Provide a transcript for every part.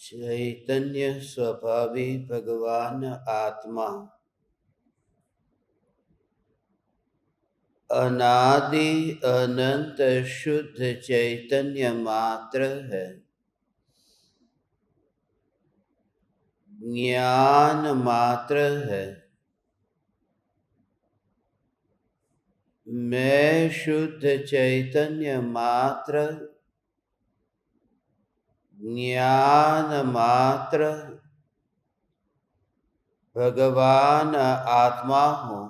चैतन्य स्वभावी भगवान आत्मा अनादि अनंत शुद्ध चैतन्य मात्र है। ज्ञान मात्र है। मैं शुद्ध चैतन्य मात्र, ज्ञान मात्र भगवान आत्मा हूँ।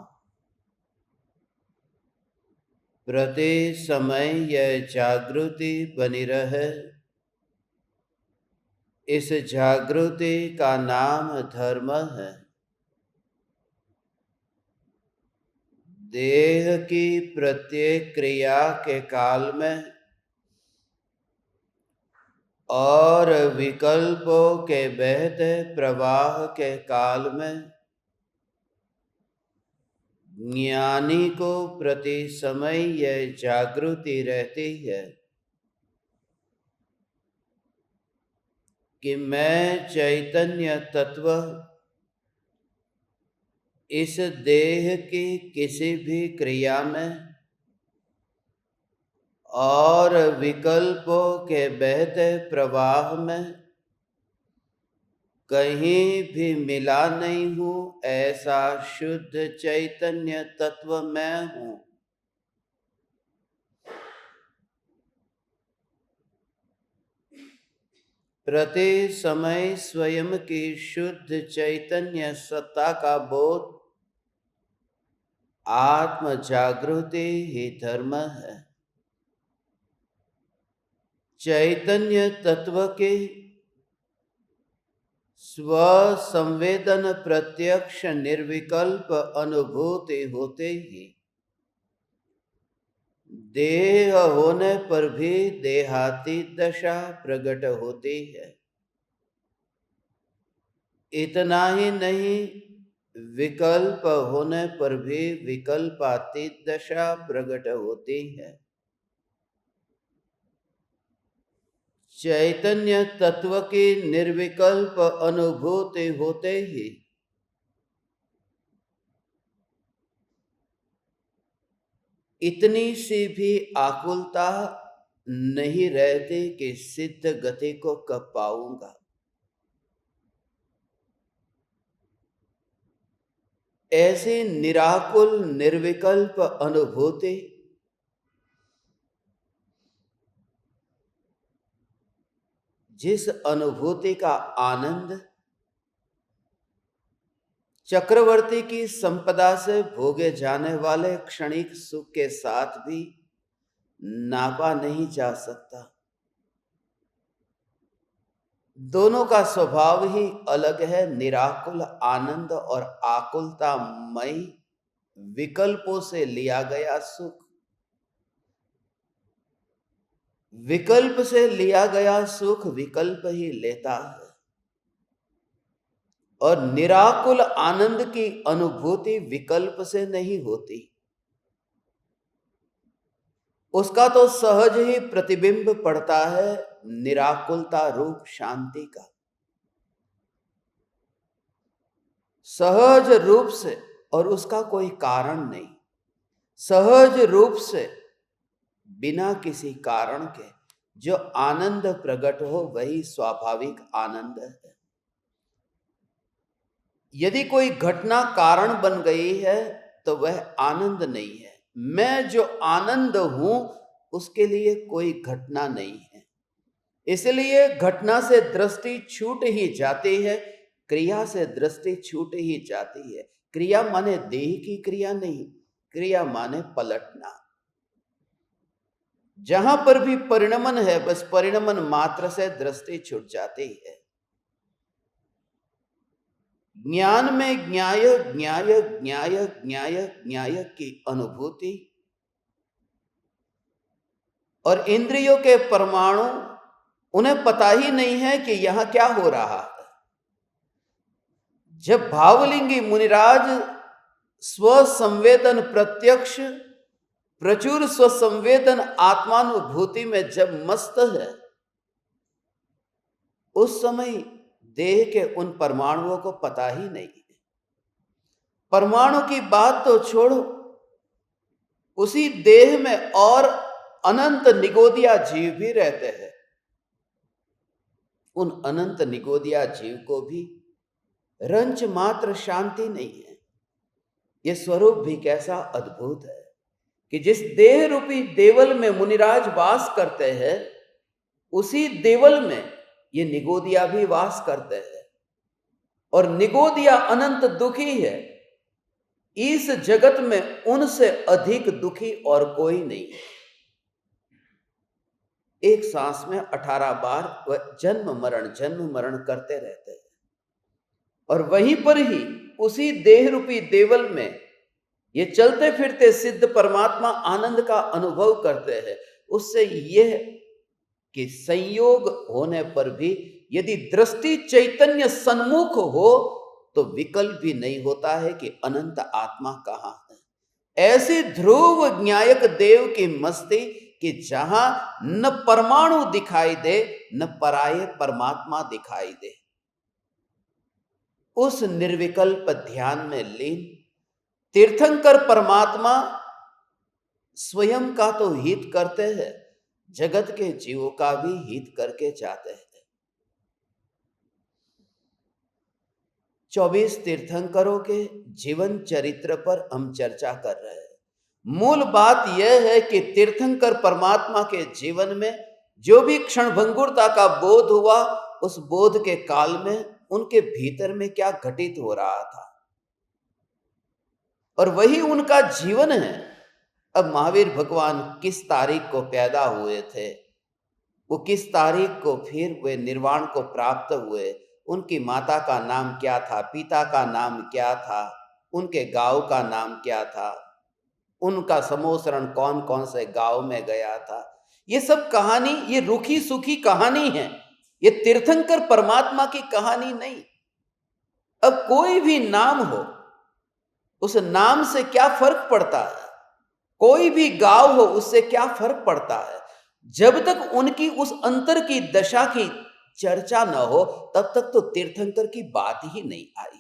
प्रति समय यह जागृति बनी रहे, इस जागृति का नाम धर्म है। देह की प्रत्येक क्रिया के काल में और विकल्पों के बहते प्रवाह के काल में ज्ञानी को प्रति समय यह जागृति रहती है कि मैं चैतन्य तत्व इस देह की किसी भी क्रिया में और विकल्पों के बहते प्रवाह में कहीं भी मिला नहीं हूँ। ऐसा शुद्ध चैतन्य तत्व मैं हूँ। प्रति समय स्वयं की शुद्ध चैतन्य सत्ता का बोध आत्म जागृति ही धर्म है। चैतन्य तत्व के स्व संवेदन प्रत्यक्ष निर्विकल्प अनुभूति होते ही देह होने पर भी देहाती दशा प्रकट होती है। इतना ही नहीं, विकल्प होने पर भी विकल्पातीत दशा प्रकट होती है। चैतन्य तत्व की निर्विकल्प अनुभूति होते ही इतनी सी भी आकुलता नहीं रहती कि सिद्ध गति को कब पाऊंगा। ऐसी निराकुल निर्विकल्प अनुभूति जिस अनुभूति का आनंद चक्रवर्ती की संपदा से भोगे जाने वाले क्षणिक सुख के साथ भी नापा नहीं जा सकता। दोनों का स्वभाव ही अलग है। निराकुल आनंद और आकुलतामय विकल्पों से लिया गया सुख, विकल्प से लिया गया सुख विकल्प ही लेता है। और निराकुल आनंद की अनुभूति विकल्प से नहीं होती। उसका तो सहज ही प्रतिबिंब पड़ता है निराकुलता रूप शांति का। सहज रूप से, और उसका कोई कारण नहीं, सहज रूप से बिना किसी कारण के जो आनंद प्रकट हो वही स्वाभाविक आनंद है। यदि कोई घटना कारण बन गई है तो वह आनंद नहीं है। मैं जो आनंद हूं उसके लिए कोई घटना नहीं है। इसलिए घटना से दृष्टि छूट ही जाती है, क्रिया से दृष्टि छूट ही जाती है। क्रिया माने देह की क्रिया नहीं, क्रिया माने पलटना। जहां पर भी परिणमन है बस परिणमन मात्र से दृष्टि छूट जाती है। ज्ञान में ज्ञाय ज्ञाय ज्ञाय ज्ञाय ज्ञाय की अनुभूति और इंद्रियों के परमाणु उन्हें पता ही नहीं है कि यहां क्या हो रहा है। जब भावलिंगी मुनिराज स्वसंवेदन प्रत्यक्ष प्रचुर स्वसंवेदन आत्मानुभूति में जब मस्त है उस समय देह के उन परमाणुओं को पता ही नहीं है। परमाणु की बात तो छोड़ो, उसी देह में और अनंत निगोदिया जीव भी रहते हैं। उन अनंत निगोदिया जीव को भी रंच मात्र शांति नहीं है। यह स्वरूप भी कैसा अद्भुत है कि जिस देह रूपी देवल में मुनिराज वास करते हैं, उसी देवल में ये निगोदिया भी वास करते हैं। और निगोदिया अनंत दुखी है। इस जगत में उनसे अधिक दुखी और कोई नहीं है। एक सांस में 18 बार वह जन्म मरण करते रहते हैं। और वहीं पर ही उसी देह रूपी देवल में ये चलते फिरते सिद्ध परमात्मा आनंद का अनुभव करते हैं। उससे यह कि संयोग होने पर भी यदि दृष्टि चैतन्य सन्मुख हो तो विकल्प भी नहीं होता है कि अनंत आत्मा कहाँ है। ऐसी ध्रुव ज्ञायक देव की मस्ती कि जहां न परमाणु दिखाई दे न पराये परमात्मा दिखाई दे, उस निर्विकल्प ध्यान में लीन तीर्थंकर परमात्मा स्वयं का तो हित करते हैं, जगत के जीवों का भी हित करके जाते हैं। 24 तीर्थंकरों के जीवन चरित्र पर हम चर्चा कर रहे हैं। मूल बात यह है कि तीर्थंकर परमात्मा के जीवन में जो भी क्षणभंगुरता का बोध हुआ, उस बोध के काल में उनके भीतर में क्या घटित हो रहा था, और वही उनका जीवन है। अब महावीर भगवान किस तारीख को पैदा हुए थे, वो किस तारीख को फिर वे निर्वाण को प्राप्त हुए, उनकी माता का नाम क्या था, पिता का नाम क्या था, उनके गांव का नाम क्या था, उनका समोसरण कौन कौन से गांव में गया था, ये सब कहानी, ये रूखी सूखी कहानी है। ये तीर्थंकर परमात्मा की कहानी नहीं। अब कोई भी नाम हो, उस नाम से क्या फर्क पड़ता है, कोई भी गांव हो उससे क्या फर्क पड़ता है, जब तक उनकी उस अंतर की दशा की चर्चा न हो तब तक तो तीर्थंकर की बात ही नहीं आई।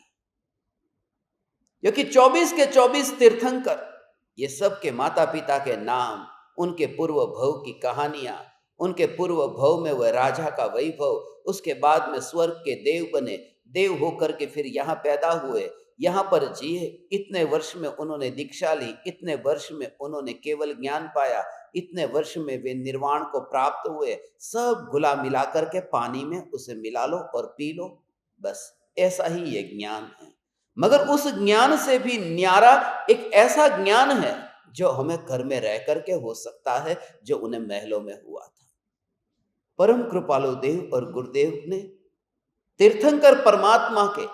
क्योंकि 24 के 24 तीर्थंकर, ये सब के माता पिता के नाम, उनके पूर्व भव की कहानियां, उनके पूर्व भव में वह राजा का वैभव, उसके बाद में स्वर्ग के देव बने, देव होकर के फिर यहाँ पैदा हुए, यहाँ पर जिए, इतने वर्ष में उन्होंने दीक्षा ली, इतने वर्ष में उन्होंने केवल ज्ञान पाया, इतने वर्ष में वे निर्वाण को प्राप्त हुए। सब घुला मिला करके पानी में उसे मिला लो और पी लो, बस ऐसा ही ये ज्ञान है। मगर उस ज्ञान से भी न्यारा एक ऐसा ज्ञान है जो हमें घर में रह करके हो सकता है, जो उन्हें महलों में हुआ था। परम कृपालु देव और गुरुदेव ने तीर्थंकर परमात्मा के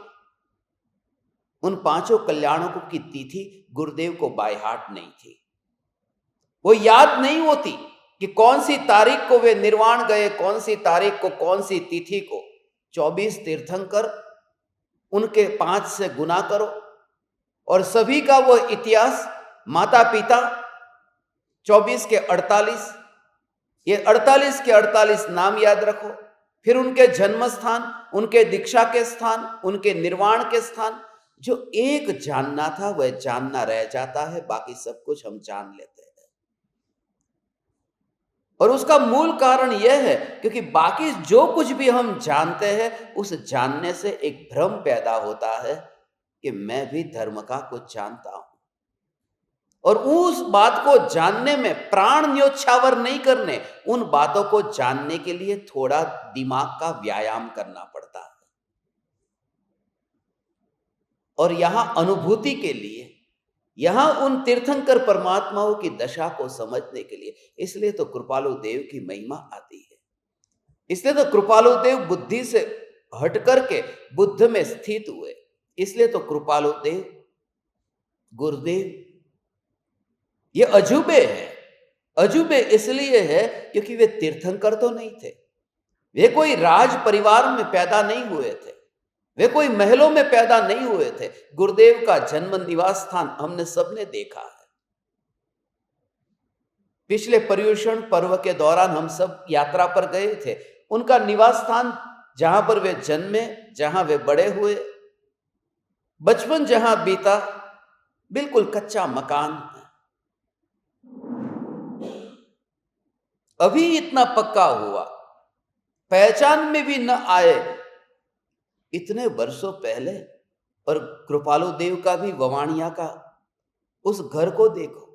उन 5 कल्याणों की तिथि गुरुदेव को बाय हार्ट नहीं थी। वो याद नहीं होती कि कौन सी तारीख को वे निर्वाण गए, कौन सी तारीख को, कौन सी तिथि को। 24 तीर्थंकर, उनके 5 से गुना करो और सभी का वो इतिहास, माता पिता 24 के 48, ये 48 के 48 नाम याद रखो, फिर उनके जन्म स्थान, उनके दीक्षा के स्थान, उनके निर्वाण के स्थान। जो एक जानना था वह जानना रह जाता है, बाकी सब कुछ हम जान लेते हैं। और उसका मूल कारण यह है क्योंकि बाकी जो कुछ भी हम जानते हैं, उस जानने से एक भ्रम पैदा होता है कि मैं भी धर्म का कुछ जानता हूं, और उस बात को जानने में प्राण न्योछावर नहीं करने, उन बातों को जानने के लिए थोड़ा दिमाग का व्यायाम करना पड़ता है। और यहां अनुभूति के लिए, यहां उन तीर्थंकर परमात्माओं की दशा को समझने के लिए, इसलिए तो कृपालु देव की महिमा आती है। इसलिए तो कृपालु देव बुद्धि से हट करके बुद्ध में स्थित हुए। इसलिए तो कृपालु देव, गुरुदेव ये अजूबे हैं। अजूबे इसलिए है क्योंकि वे तीर्थंकर तो नहीं थे, वे कोई राज परिवार में पैदा नहीं हुए थे, वे कोई महलों में पैदा नहीं हुए थे। गुरुदेव का जन्म निवास स्थान हमने सबने देखा है। पिछले पर्युषण पर्व के दौरान हम सब यात्रा पर गए थे। उनका निवास स्थान जहां पर वे जन्मे, जहां वे बड़े हुए, बचपन जहां बीता, बिल्कुल कच्चा मकान है। अभी इतना पक्का हुआ, पहचान में भी न आए इतने वर्षों पहले। और कृपालु देव का भी, ववाणिया का उस घर को देखो,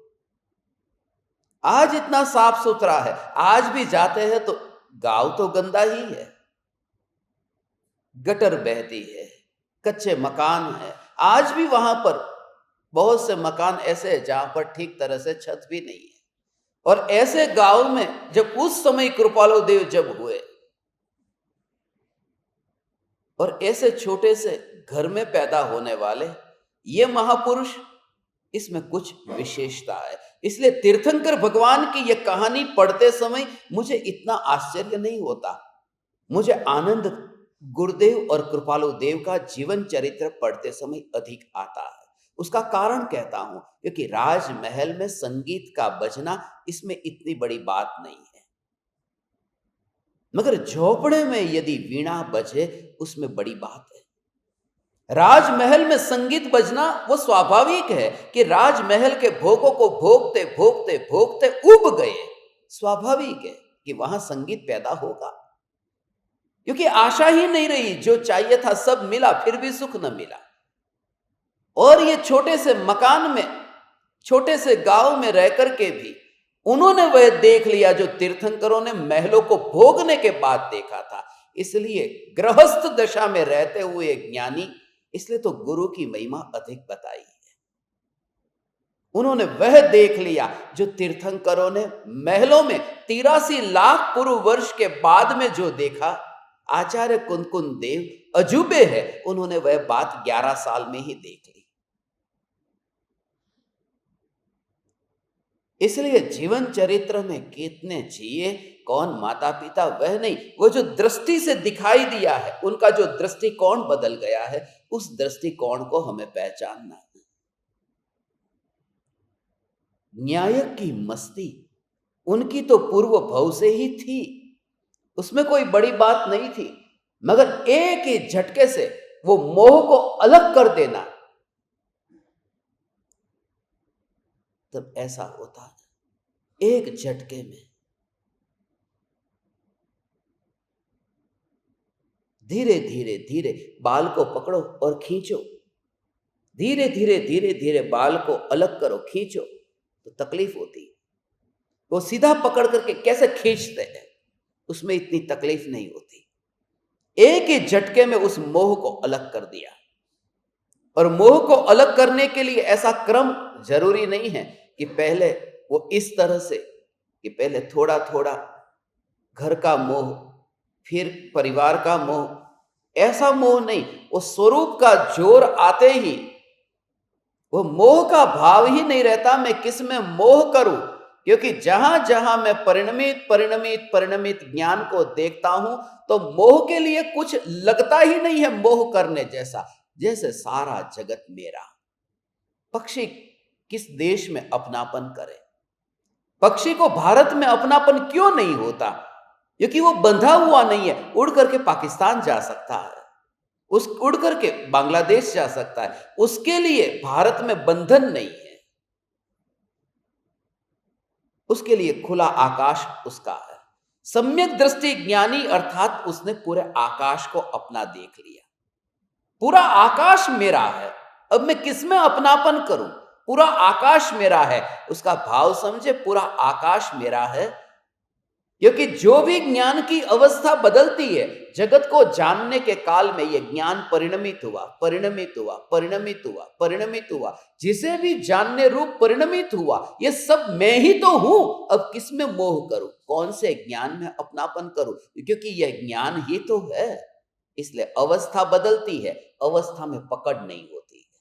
आज इतना साफ सुथरा है। आज भी जाते हैं तो गांव तो गंदा ही है, गटर बहती है, कच्चे मकान है। आज भी वहां पर बहुत से मकान ऐसे हैं जहां पर ठीक तरह से छत भी नहीं है। और ऐसे गांव में जब उस समय कृपालु देव जब हुए, और ऐसे छोटे से घर में पैदा होने वाले ये महापुरुष, इसमें कुछ विशेषता है। इसलिए तीर्थंकर भगवान की यह कहानी पढ़ते समय मुझे इतना आश्चर्य नहीं होता, मुझे आनंद गुरुदेव और कृपालु देव का जीवन चरित्र पढ़ते समय अधिक आता है। उसका कारण कहता हूं, क्योंकि राजमहल में संगीत का बजना, इसमें इतनी बड़ी बात नहीं है, मगर झोपड़े में यदि वीणा बजे उसमें बड़ी बात है। राजमहल में संगीत बजना वो स्वाभाविक है कि राजमहल के भोगों को भोगते भोगते भोगते उब गए, स्वाभाविक है कि वहां संगीत पैदा होगा, क्योंकि आशा ही नहीं रही, जो चाहिए था सब मिला फिर भी सुख न मिला। और ये छोटे से मकान में, छोटे से गांव में रह करके भी उन्होंने वह देख लिया जो तीर्थंकरों ने महलों को भोगने के बाद देखा था। इसलिए गृहस्थ दशा में रहते हुए ज्ञानी, इसलिए तो गुरु की महिमा अधिक बताई है। उन्होंने वह देख लिया जो तीर्थंकरों ने महलों में 83 लाख पूर्व वर्ष के बाद में जो देखा। आचार्य कुंदकुंद देव अजूबे है, उन्होंने वह बात 11 साल में ही देख ली। इसलिए जीवन चरित्र में कितने जिए, कौन माता पिता, वह नहीं, वो जो दृष्टि से दिखाई दिया है, उनका जो दृष्टिकोण बदल गया है, उस दृष्टिकोण को हमें पहचानना है। न्यायक की मस्ती उनकी तो पूर्व भव से ही थी, उसमें कोई बड़ी बात नहीं थी, मगर एक ही झटके से वो मोह को अलग कर देना, तब ऐसा होता है एक झटके में। धीरे धीरे धीरे बाल को पकड़ो और खींचो, धीरे धीरे धीरे धीरे बाल को अलग करो, खींचो, तो तकलीफ होती। वो सीधा पकड़ करके कैसे खींचते हैं, उसमें इतनी तकलीफ नहीं होती। एक ही झटके में उस मोह को अलग कर दिया। और मोह को अलग करने के लिए ऐसा क्रम जरूरी नहीं है कि पहले वो इस तरह से, कि पहले थोड़ा थोड़ा घर का मोह, फिर परिवार का मोह, ऐसा मोह नहीं। वो स्वरूप का जोर आते ही वो मोह का भाव ही नहीं रहता, मैं किस में मोह करूं, क्योंकि जहां जहां मैं परिणमित परिणमित परिणमित ज्ञान को देखता हूं, तो मोह के लिए कुछ लगता ही नहीं है मोह करने जैसा, जैसे सारा जगत मेरा। पक्षी किस देश में अपनापन करे, पक्षी को भारत में अपनापन क्यों नहीं होता, क्योंकि वो बंधा हुआ नहीं है। उड़ करके पाकिस्तान जा सकता है, उस उड़ करके बांग्लादेश जा सकता है, उसके लिए भारत में बंधन नहीं है, उसके लिए खुला आकाश उसका है। सम्यक दृष्टि ज्ञानी अर्थात उसने पूरे आकाश को अपना देख लिया। पूरा आकाश मेरा है, अब मैं किसमें अपनापन करूं, पूरा आकाश मेरा है, उसका भाव समझे, पूरा आकाश मेरा है। क्योंकि जो भी ज्ञान की अवस्था बदलती है, जगत को जानने के काल में यह ज्ञान परिणमित हुआ, परिणमित हुआ, परिणमित हुआ, परिणमित हुआ, जिसे भी जानने रूप परिणमित हुआ, यह सब मैं ही तो हूं। अब किसमें मोह करूं, कौन से ज्ञान में अपनापन करूं, क्योंकि यह ज्ञान ही तो है। इसलिए अवस्था बदलती है, अवस्था में पकड़ नहीं होती है,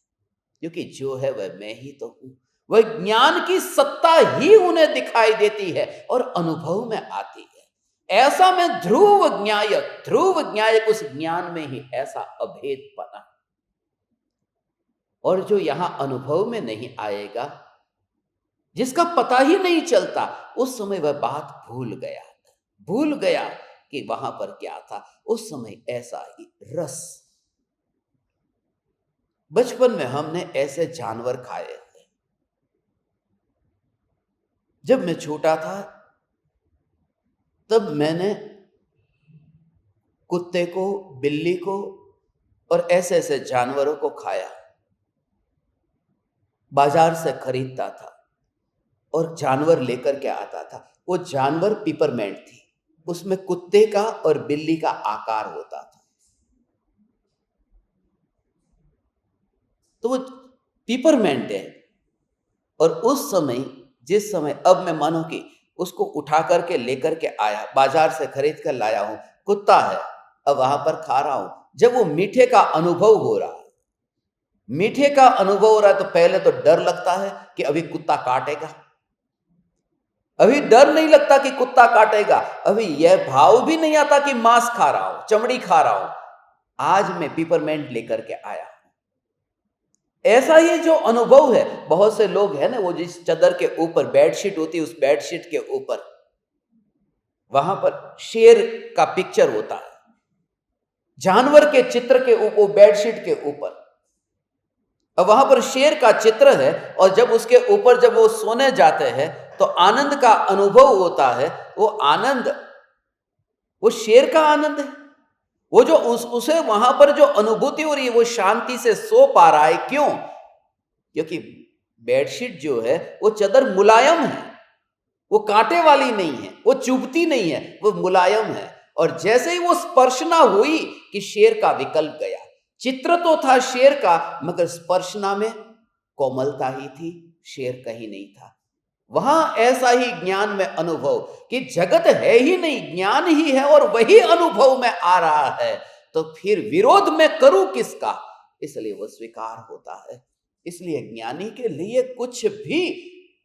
क्योंकि जो है वह मैं ही तो हूं। वह ज्ञान की सत्ता ही उन्हें दिखाई देती है और अनुभव में आती है। ऐसा में ध्रुव ज्ञायक उस ज्ञान में ही ऐसा अभेदपना, और जो यहां अनुभव में नहीं आएगा, जिसका पता ही नहीं चलता, उस समय वह बात भूल गया कि वहां पर क्या था। उस समय ऐसा ही रस, बचपन में हमने ऐसे जानवर खाए हैं। जब मैं छोटा था तब मैंने कुत्ते को, बिल्ली को और ऐसे ऐसे जानवरों को खाया। बाजार से खरीदता था और जानवर लेकर के आता था। वो जानवर पिपरमेंट थी, उसमें कुत्ते का और बिल्ली का आकार होता था। तो वो पिपरमेंट है। और उस समय, जिस समय, अब मैं मानो कि उसको उठा करके लेकर के आया, बाजार से खरीद कर लाया हूं, कुत्ता है, अब वहां पर खा रहा हूं। जब वो मीठे का अनुभव हो रहा है, मीठे का अनुभव हो रहा है, तो पहले तो डर लगता है कि अभी कुत्ता काटेगा। अभी डर नहीं लगता कि कुत्ता काटेगा, अभी यह भाव भी नहीं आता कि मांस खा रहा हूं, चमड़ी खा रहा हूं। आज मैं पिपरमेंट लेकर के आया। ऐसा ये जो अनुभव है, बहुत से लोग हैं ना, वो जिस चादर के ऊपर बेडशीट होती है, उस बेडशीट के ऊपर वहां पर शेर का पिक्चर होता है, जानवर के चित्र के ऊपर, बेडशीट के ऊपर, अब वहां पर शेर का चित्र है। और जब उसके ऊपर जब वो सोने जाते हैं तो आनंद का अनुभव होता है। वो आनंद, वो शेर का आनंद है। वो जो उसे वहां पर जो अनुभूति हो रही है, वो शांति से सो पा रहा है। क्यों? क्योंकि बेडशीट जो है वो चादर मुलायम है, वो कांटे वाली नहीं है, वो चुभती नहीं है, वो मुलायम है। और जैसे ही वो स्पर्शना हुई कि शेर का विकल्प गया। चित्र तो था शेर का, मगर स्पर्शना में कोमलता ही थी, शेर कहीं नहीं था। वहां ऐसा ही ज्ञान में अनुभव कि जगत है ही नहीं, ज्ञान ही है, और वही अनुभव में आ रहा है। तो फिर विरोध में करूं किसका? इसलिए वो स्वीकार होता है। इसलिए ज्ञानी के लिए कुछ भी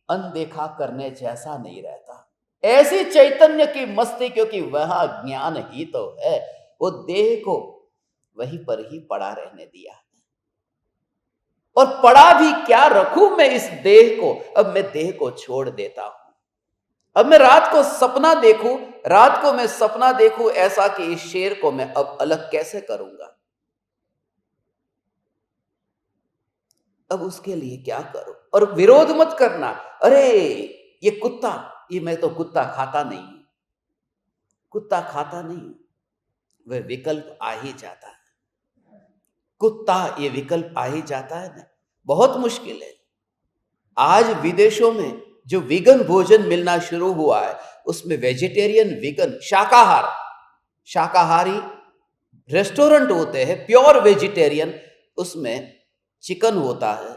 अनदेखा करने जैसा नहीं रहता। ऐसी चैतन्य की मस्ती, क्योंकि वह ज्ञान ही तो है। वो देह को वहीं पर ही पड़ा रहने दिया, और पड़ा भी क्या रखूं मैं इस देह को। अब मैं देह को छोड़ देता हूं। अब मैं रात को सपना देखूं, रात को मैं सपना देखूं ऐसा कि इस शेर को मैं अब अलग कैसे करूंगा। अब उसके लिए क्या करूं? और विरोध मत करना, अरे ये कुत्ता, ये मैं तो कुत्ता खाता नहीं, कुत्ता खाता नहीं। वह विकल्प आ ही जाता है, कुत्ता ये विकल्प आ ही जाता है ना। बहुत मुश्किल है। आज विदेशों में जो वीगन भोजन मिलना शुरू हुआ है, उसमें वेजिटेरियन, वीगन, शाकाहार, शाकाहारी रेस्टोरेंट होते हैं, प्योर वेजिटेरियन। उसमें चिकन होता है,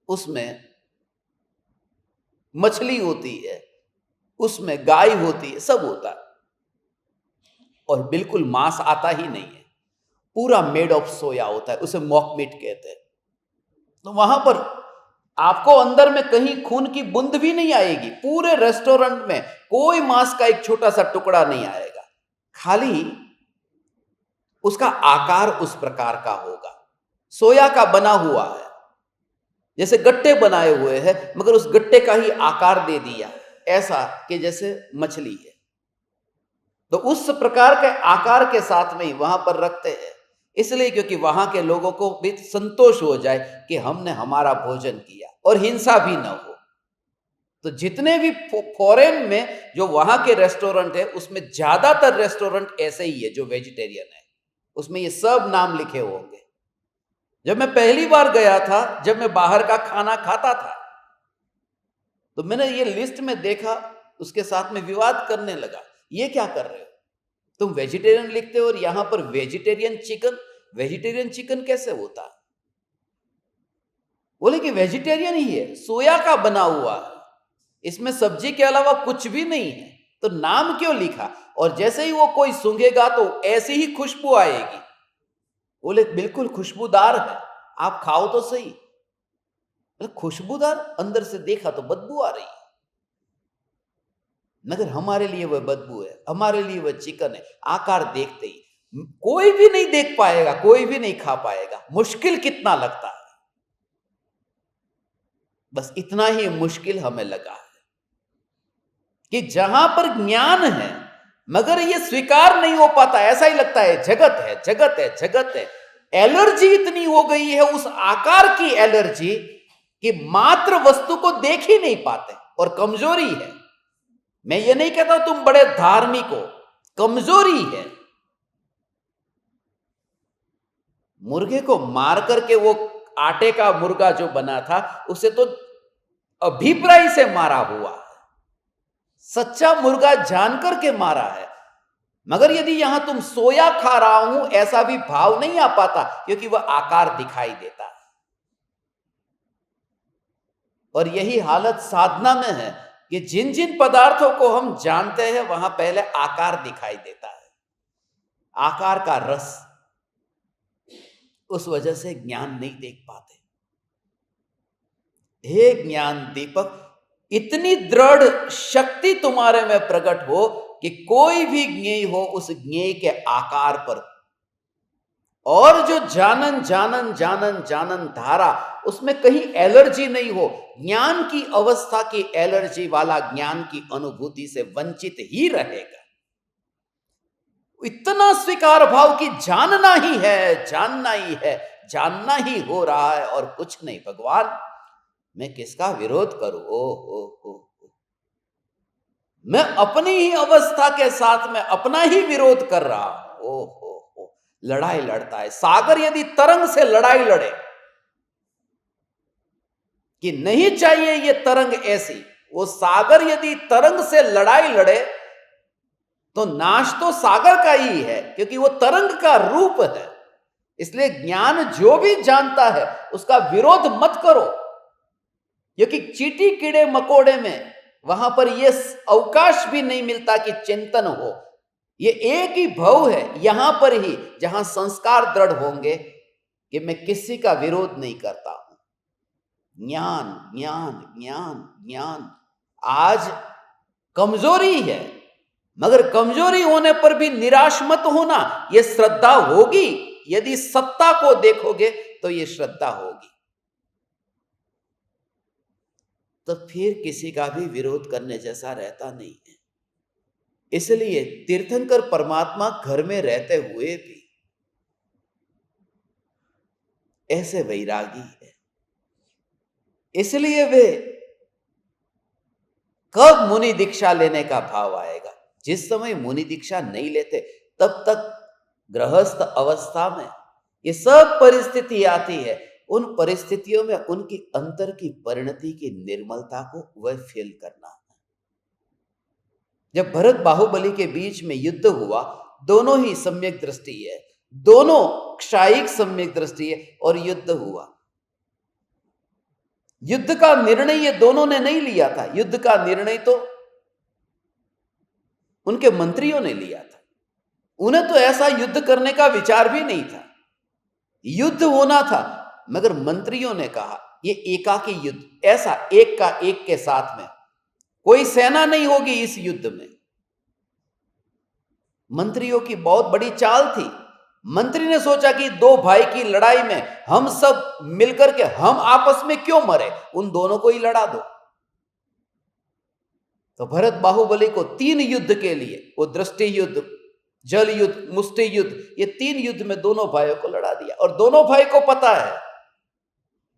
उसमें मछली होती है, उसमें गाय होती है, सब होता है। और बिल्कुल मांस आता ही नहीं है, पूरा मेड ऑफ सोया होता है, उसे मॉक मीट कहते हैं। तो वहां पर आपको अंदर में कहीं खून की बूंद भी नहीं आएगी। पूरे रेस्टोरेंट में कोई मांस का एक छोटा सा टुकड़ा नहीं आएगा, खाली उसका आकार उस प्रकार का होगा, सोया का बना हुआ है, जैसे गट्टे बनाए हुए हैं, मगर उस गट्टे का ही आकार दे दिया, ऐसा कि जैसे मछली है। तो उस प्रकार के आकार के साथ में ही वहां पर रखते हैं, इसलिए क्योंकि वहां के लोगों को भी संतोष हो जाए कि हमने हमारा भोजन किया और हिंसा भी न हो। तो जितने भी फॉरेन में जो वहां के रेस्टोरेंट है, उसमें ज्यादातर रेस्टोरेंट ऐसे ही है जो वेजिटेरियन है, उसमें ये सब नाम लिखे होंगे। जब मैं पहली बार गया था, जब मैं बाहर का खाना खाता था, तो मैंने ये लिस्ट में देखा, उसके साथ में विवाद करने लगा, ये क्या कर रहे हो तुम? वेजिटेरियन लिखते हो और यहां पर वेजिटेरियन चिकन। वेजिटेरियन चिकन कैसे होता? बोले कि वेजिटेरियन ही है, सोया का बना हुआ है, इसमें सब्जी के अलावा कुछ भी नहीं है, तो नाम क्यों लिखा? और जैसे ही वो कोई सूंघेगा तो ऐसी ही खुशबू आएगी। बोले बिल्कुल खुशबूदार है, आप खाओ तो सही। खुशबूदार, अंदर से देखा तो बदबू आ रही है, मगर हमारे लिए वह बदबू है, हमारे लिए वह चिकन है। आकार देखते ही कोई भी नहीं देख पाएगा, कोई भी नहीं खा पाएगा। मुश्किल कितना लगता है, बस इतना ही मुश्किल हमें लगा है कि जहां पर ज्ञान है मगर ये स्वीकार नहीं हो पाता, ऐसा ही लगता है जगत है, जगत है, जगत है। एलर्जी इतनी हो गई है उस आकार की एलर्जी कि मात्र वस्तु को देख ही नहीं पाते, और कमजोरी है। मैं ये नहीं कहता तुम बड़े धार्मिक हो, कमजोरी है। मुर्गे को मार करके, वो आटे का मुर्गा जो बना था उसे तो अभिप्राय से मारा हुआ है, सच्चा मुर्गा जानकर के मारा है। मगर यदि यहां तुम सोया खा रहा हूं, ऐसा भी भाव नहीं आ पाता, क्योंकि वह आकार दिखाई देता है। और यही हालत साधना में है कि जिन जिन पदार्थों को हम जानते हैं वहां पहले आकार दिखाई देता है, आकार का रस, उस वजह से ज्ञान नहीं देख पाते। हे ज्ञान दीपक, इतनी दृढ़ शक्ति तुम्हारे में प्रकट हो कि कोई भी ज्ञेय हो उस ज्ञेय के आकार पर, और जो जानन जानन जानन जानन धारा, उसमें कहीं एलर्जी नहीं हो। ज्ञान की अवस्था की एलर्जी वाला ज्ञान की अनुभूति से वंचित ही रहेगा। इतना स्वीकार भाव कि जानना ही है, जानना ही है, जानना ही हो रहा है और कुछ नहीं। भगवान, मैं किसका विरोध करूं? ओ मैं अपनी ही अवस्था के साथ में अपना ही विरोध कर रहा हूं। ओ लड़ाई लड़ता है सागर। यदि तरंग से लड़ाई लड़े कि नहीं चाहिए ये तरंग ऐसी, वो सागर यदि तरंग से लड़ाई लड़े तो नाश तो सागर का ही है, क्योंकि वो तरंग का रूप है। इसलिए ज्ञान जो भी जानता है उसका विरोध मत करो, क्योंकि चींटी कीड़े मकोड़े में वहां पर यह अवकाश भी नहीं मिलता कि चिंतन हो। ये एक ही भव है यहां पर ही, जहां संस्कार दृढ़ होंगे कि मैं किसी का विरोध नहीं करता हूं। ज्ञान ज्ञान ज्ञान ज्ञान। आज कमजोरी है, मगर कमजोरी होने पर भी निराश मत होना। यह श्रद्धा होगी, यदि सत्ता को देखोगे तो यह श्रद्धा होगी। तो फिर किसी का भी विरोध करने जैसा रहता नहीं है। इसलिए तीर्थंकर परमात्मा घर में रहते हुए भी ऐसे वैरागी है। इसलिए वे कब मुनि दीक्षा लेने का भाव आएगा? जिस समय मुनि दीक्षा नहीं लेते तब तक गृहस्थ अवस्था में ये सब परिस्थिति आती है। उन परिस्थितियों में उनकी अंतर की परिणति की निर्मलता को वह फील करना है। जब भरत बाहुबली के बीच में युद्ध हुआ, दोनों ही सम्यक दृष्टि है, दोनों क्षायिक सम्यक दृष्टि है, और युद्ध हुआ। युद्ध का निर्णय ये दोनों ने नहीं लिया था, युद्ध का निर्णय तो उनके मंत्रियों ने लिया था। उन्हें तो ऐसा युद्ध करने का विचार भी नहीं था। युद्ध होना था, मगर मंत्रियों ने कहा ये एकाकी युद्ध, ऐसा एक का एक के साथ में, कोई सेना नहीं होगी इस युद्ध में। मंत्रियों की बहुत बड़ी चाल थी। मंत्री ने सोचा कि दो भाई की लड़ाई में हम सब मिलकर के हम आपस में क्यों मरे, उन दोनों को ही लड़ा दो। तो भरत बाहुबली को 3 युद्ध के लिए, वो दृष्टि युद्ध, जल युद्ध, मुष्टि युद्ध, ये 3 युद्ध में दोनों भाइयों को लड़ा दिया। और दोनों भाई को पता है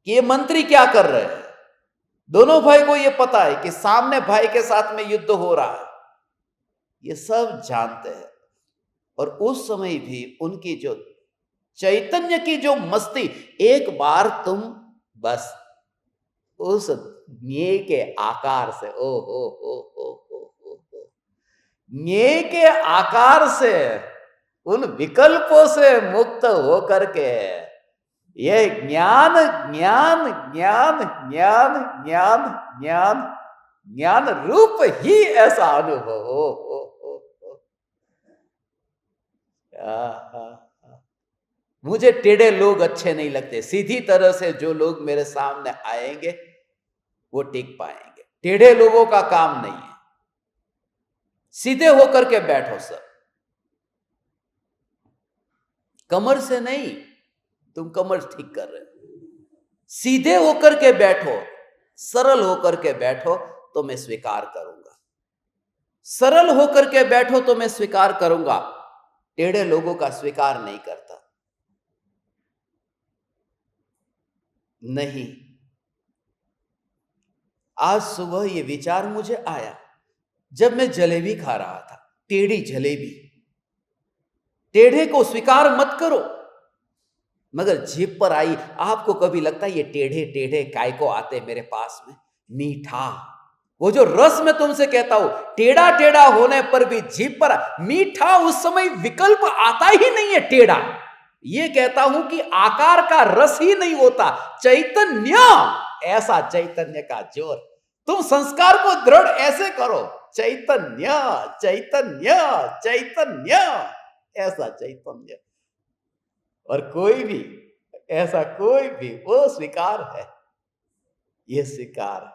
कि ये मंत्री क्या कर रहे हैं। दोनों भाई को ये पता है कि सामने भाई के साथ में युद्ध हो रहा है, ये सब जानते हैं। और उस समय भी उनकी जो चैतन्य की जो मस्ती, एक बार तुम बस उस ज्ञेय के आकार से, ज्ञेय के आकार से, उन विकल्पों से मुक्त होकर के ये ज्ञान ज्ञान ज्ञान ज्ञान ज्ञान ज्ञान ज्ञान रूप ही ऐसा अनुभव हो। मुझे टेढ़े लोग अच्छे नहीं लगते। सीधी तरह से जो लोग मेरे सामने आएंगे वो टिक पाएंगे। टेढ़े लोगों का काम नहीं है। सीधे होकर के बैठो सब, कमर से नहीं, तुम कमर ठीक कर रहे हो, सीधे होकर के बैठो, सरल होकर के बैठो, तो मैं स्वीकार करूंगा। सरल होकर के बैठो तो मैं स्वीकार करूंगा, टेढ़े लोगों का स्वीकार नहीं करता। नहीं, आज सुबह ये विचार मुझे आया जब मैं जलेबी खा रहा था, टेढ़ी जलेबी। टेढ़े को स्वीकार मत करो, मगर जीभ पर आई। आपको कभी लगता है ये टेढ़े टेढ़े काय को आते मेरे पास में? मीठा, वो जो रस मैं तुमसे कहता हूं, टेढ़ा टेढ़ा होने पर भी जीभ पर मीठा, उस समय विकल्प आता ही नहीं है टेढ़ा। ये कहता हूं कि आकार का रस ही नहीं होता, चैतन्य, ऐसा चैतन्य का जोर। तुम संस्कार को दृढ़ ऐसे करो, चैतन्य चैतन्य चैतन्य, ऐसा चैतन्य। और कोई भी, ऐसा कोई भी, वो स्वीकार है, ये स्वीकार है।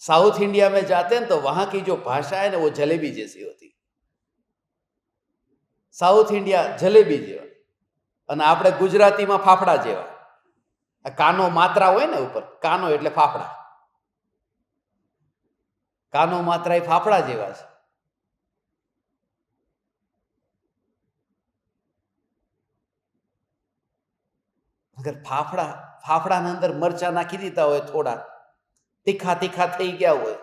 साउथ इंडिया में जाते हैं तो वहां की जो भाषा है ना, वो जलेबी जैसी होती। साउथ इंडिया जलेबी जेवा, અને આપણે ગુજરાતીમાં ફાફડા જેવા। કાનો માત્રા હોય ને ઉપર, કાનો એટલે ફાફડા, કાનો માત્રા એ ફાફડા જેવા છે। અગર ફાફડાના અંદર મરચા નાખી દીધા હોય થોડા, तीखा तीखा થઈ ગયા હોય,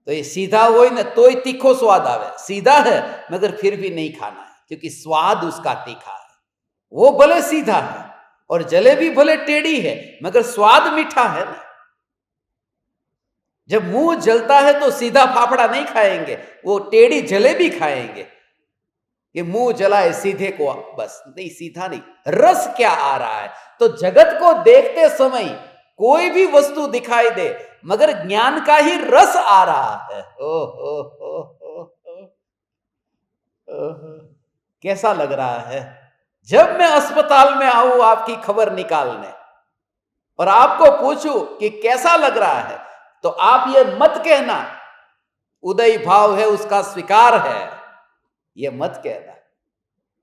तो ये सीधा હોય ને तोय तीखो स्वाद आवे। सीधा है मगर फिर भी नहीं खाना है, क्योंकि स्वाद उसका तीखा है। वो भले सीधा है और जलेबी भले टेढ़ी है, मगर स्वाद मीठा है ना। जब मुंह जलता है तो सीधा फाफड़ा नहीं खाएंगे, वो टेढ़ी जलेबी खाएंगे कि मुंह जलाए सीधे को, बस नहीं, सीधा नहीं। रस क्या आ रहा है? तो जगत को देखते समय कोई भी वस्तु दिखाई दे, मगर ज्ञान का ही रस आ रहा है। कैसा लग रहा है? जब मैं अस्पताल में आऊं आपकी खबर निकालने और आपको पूछूं कि कैसा लग रहा है, तो आप ये मत कहना उदय भाव है उसका स्वीकार है, ये मत कहना।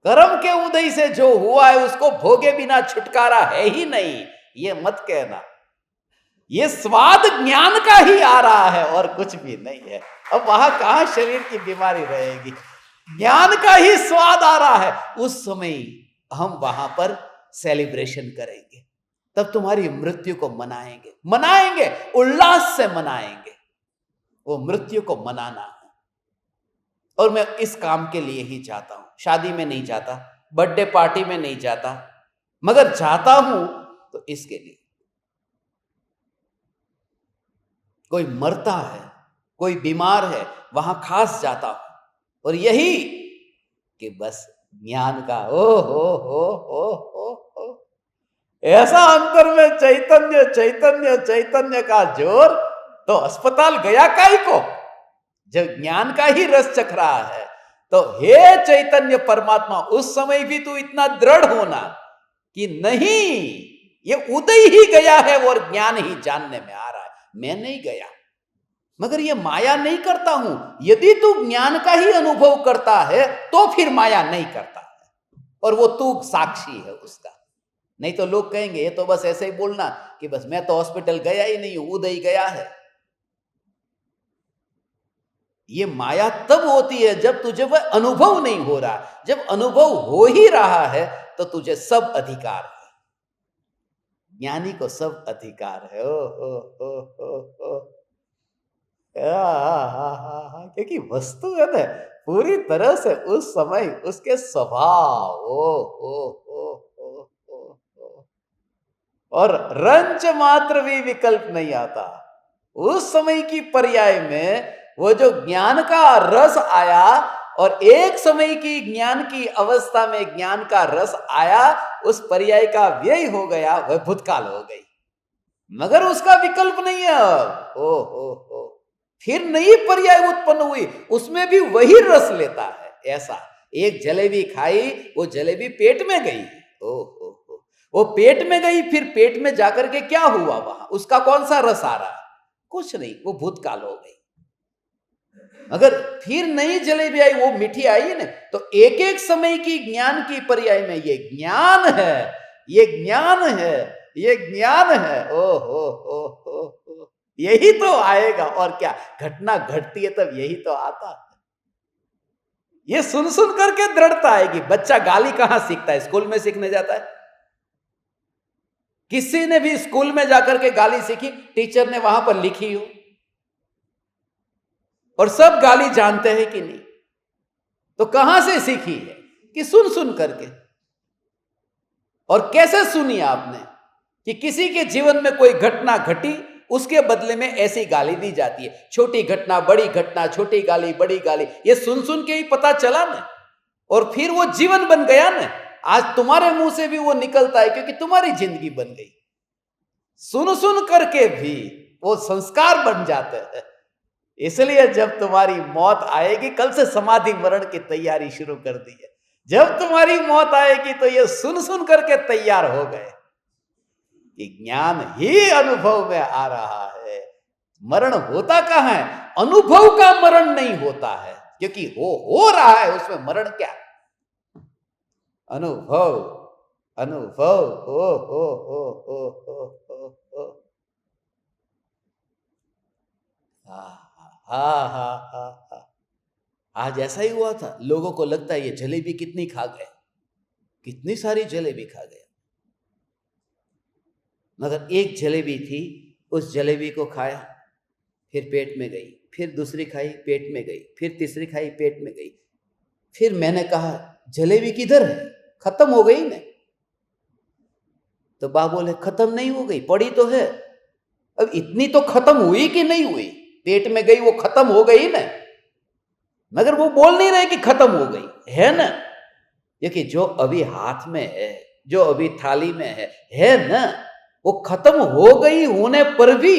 कर्म के उदय से जो हुआ है उसको भोगे बिना छुटकारा है ही नहीं, ये मत कहना। ये स्वाद ज्ञान का ही आ रहा है और कुछ भी नहीं है। अब वहां कहां शरीर की बीमारी रहेगी? ज्ञान का ही स्वाद आ रहा है। उस समय हम वहां पर सेलिब्रेशन करेंगे, तब तुम्हारी मृत्यु को मनाएंगे, मनाएंगे, उल्लास से मनाएंगे। वो मृत्यु को मनाना है। और मैं इस काम के लिए ही जाता हूं। शादी में नहीं जाता, बर्थडे पार्टी में नहीं जाता, मगर जाता हूं तो इसके लिए। कोई मरता है, कोई बीमार है, वहां खास जाता हूं। और यही कि बस ज्ञान का हो ऐसा अंतर में चैतन्य चैतन्य चैतन्य का जोर। तो अस्पताल गया काहे को? जब ज्ञान का ही रस चख रहा है। तो हे चैतन्य परमात्मा, उस समय भी तू इतना दृढ़ होना कि नहीं, ये उदय ही गया है और ज्ञान ही जानने में आ रहा है। मैं नहीं गया, मगर ये माया नहीं करता हूं। यदि तू ज्ञान का ही अनुभव करता है तो फिर माया नहीं करता है, और वो तू साक्षी है उसका। नहीं तो लोग कहेंगे ये तो बस ऐसे ही बोलना कि बस मैं तो हॉस्पिटल गया ही नहीं हूं, उदय गया है। ये माया तब होती है जब तुझे वह अनुभव नहीं हो रहा। जब अनुभव हो ही रहा है तो तुझे सब अधिकार है। ज्ञानी को सब अधिकार है। क्योंकि वस्तु है ना पूरी तरह से उस समय उसके स्वभाव और रंच मात्र भी विकल्प नहीं आता। उस समय की पर्याय में वो जो ज्ञान का रस आया, और एक समय की ज्ञान की अवस्था में ज्ञान का रस आया, उस पर्याय का व्यय हो गया, वह भूतकाल हो गई, मगर उसका विकल्प नहीं है। ओ फिर नई पर्याय उत्पन्न हुई, उसमें भी वही रस लेता है। ऐसा एक जलेबी खाई, वो जलेबी पेट में गई। वो पेट में गई, फिर पेट में जाकर के क्या हुआ? वहां उसका कौन सा रस आ रहा है? कुछ नहीं, वो भूतकाल हो गई। अगर फिर नई जलेबी आई, वो मीठी आई ना, तो एक एक समय की ज्ञान की पर्याय में ये ज्ञान है, ये ज्ञान है, ये ज्ञान है। ओ यही तो आएगा। और क्या, घटना घटती है तब यही तो आता है। ये सुन सुन करके दृढ़ता आएगी। बच्चा गाली कहां सीखता है? स्कूल में सीखने जाता है। किसी ने भी स्कूल में जाकर के गाली सीखी, टीचर ने वहां पर लिखी हो, और सब गाली जानते हैं कि नहीं? तो कहां से सीखी है? कि सुन सुन करके। और कैसे सुनी आपने कि किसी के जीवन में कोई घटना घटी, उसके बदले में ऐसी गाली दी जाती है। छोटी घटना, बड़ी घटना, छोटी गाली, बड़ी गाली, ये सुन सुन के ही पता चला ना, और फिर वो जीवन बन गया ना। आज तुम्हारे मुंह से भी वो निकलता है क्योंकि तुम्हारी जिंदगी बन गई। सुन सुन करके भी वो संस्कार बन जाते हैं। इसलिए जब तुम्हारी मौत आएगी, कल से समाधि मरण की तैयारी शुरू कर दी है। जब तुम्हारी मौत आएगी तो ये सुन सुन करके तैयार हो गए कि ज्ञान ही अनुभव में आ रहा है। मरण होता कहां है? अनुभव का मरण नहीं होता है, क्योंकि हो रहा है, उसमें मरण क्या? अनुभव, अनुभव। हो। हा। आज ऐसा ही हुआ था। लोगों को लगता है ये जलेबी कितनी खा गए, कितनी सारी जलेबी खा गए, मगर एक जलेबी थी, उस जलेबी को खाया, फिर पेट में गई, फिर दूसरी खाई, पेट में गई, फिर तीसरी खाई, पेट में गई। फिर मैंने कहा जलेबी किधर है? खत्म हो गई ना। तो बा बोले खत्म नहीं हो गई, पड़ी तो है। अब इतनी तो खत्म हुई कि नहीं हुई? पेट में गई, वो खत्म हो गई ना, मगर वो बोल नहीं रहे कि खत्म हो गई है ना। देखिए, जो अभी हाथ में है, जो अभी थाली में है ना, वो खत्म हो गई होने पर भी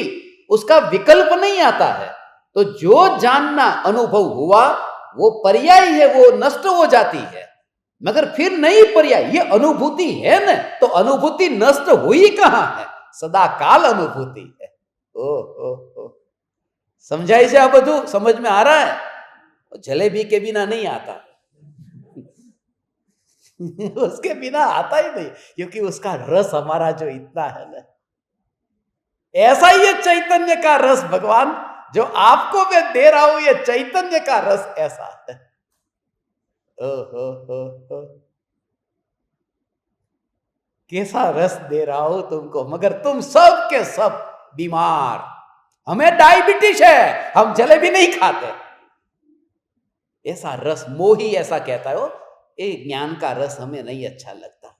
उसका विकल्प नहीं आता है। तो जो जानना अनुभव हुआ वो पर्याय है, वो नष्ट हो जाती है, मगर फिर नहीं पर्याय, ये अनुभूति है ना। तो अनुभूति नष्ट हुई कहां है? सदा काल अनुभूति है। ओ समझाई से आप बधु समझ में आ रहा है? जलेबी के बिना नहीं आता। उसके बिना आता ही नहीं, क्योंकि उसका रस हमारा जो इतना है ना, ऐसा ही है चैतन्य का रस भगवान जो आपको मैं दे रहा हूं, ये चैतन्य का रस ऐसा है। हो। कैसा रस दे रहा हूं तुमको, मगर तुम सब के सब बीमार। हमें डायबिटीज है, हम जलेबी नहीं खाते। ऐसा रस मोही ऐसा कहता है, ये ज्ञान का रस हमें नहीं अच्छा लगता,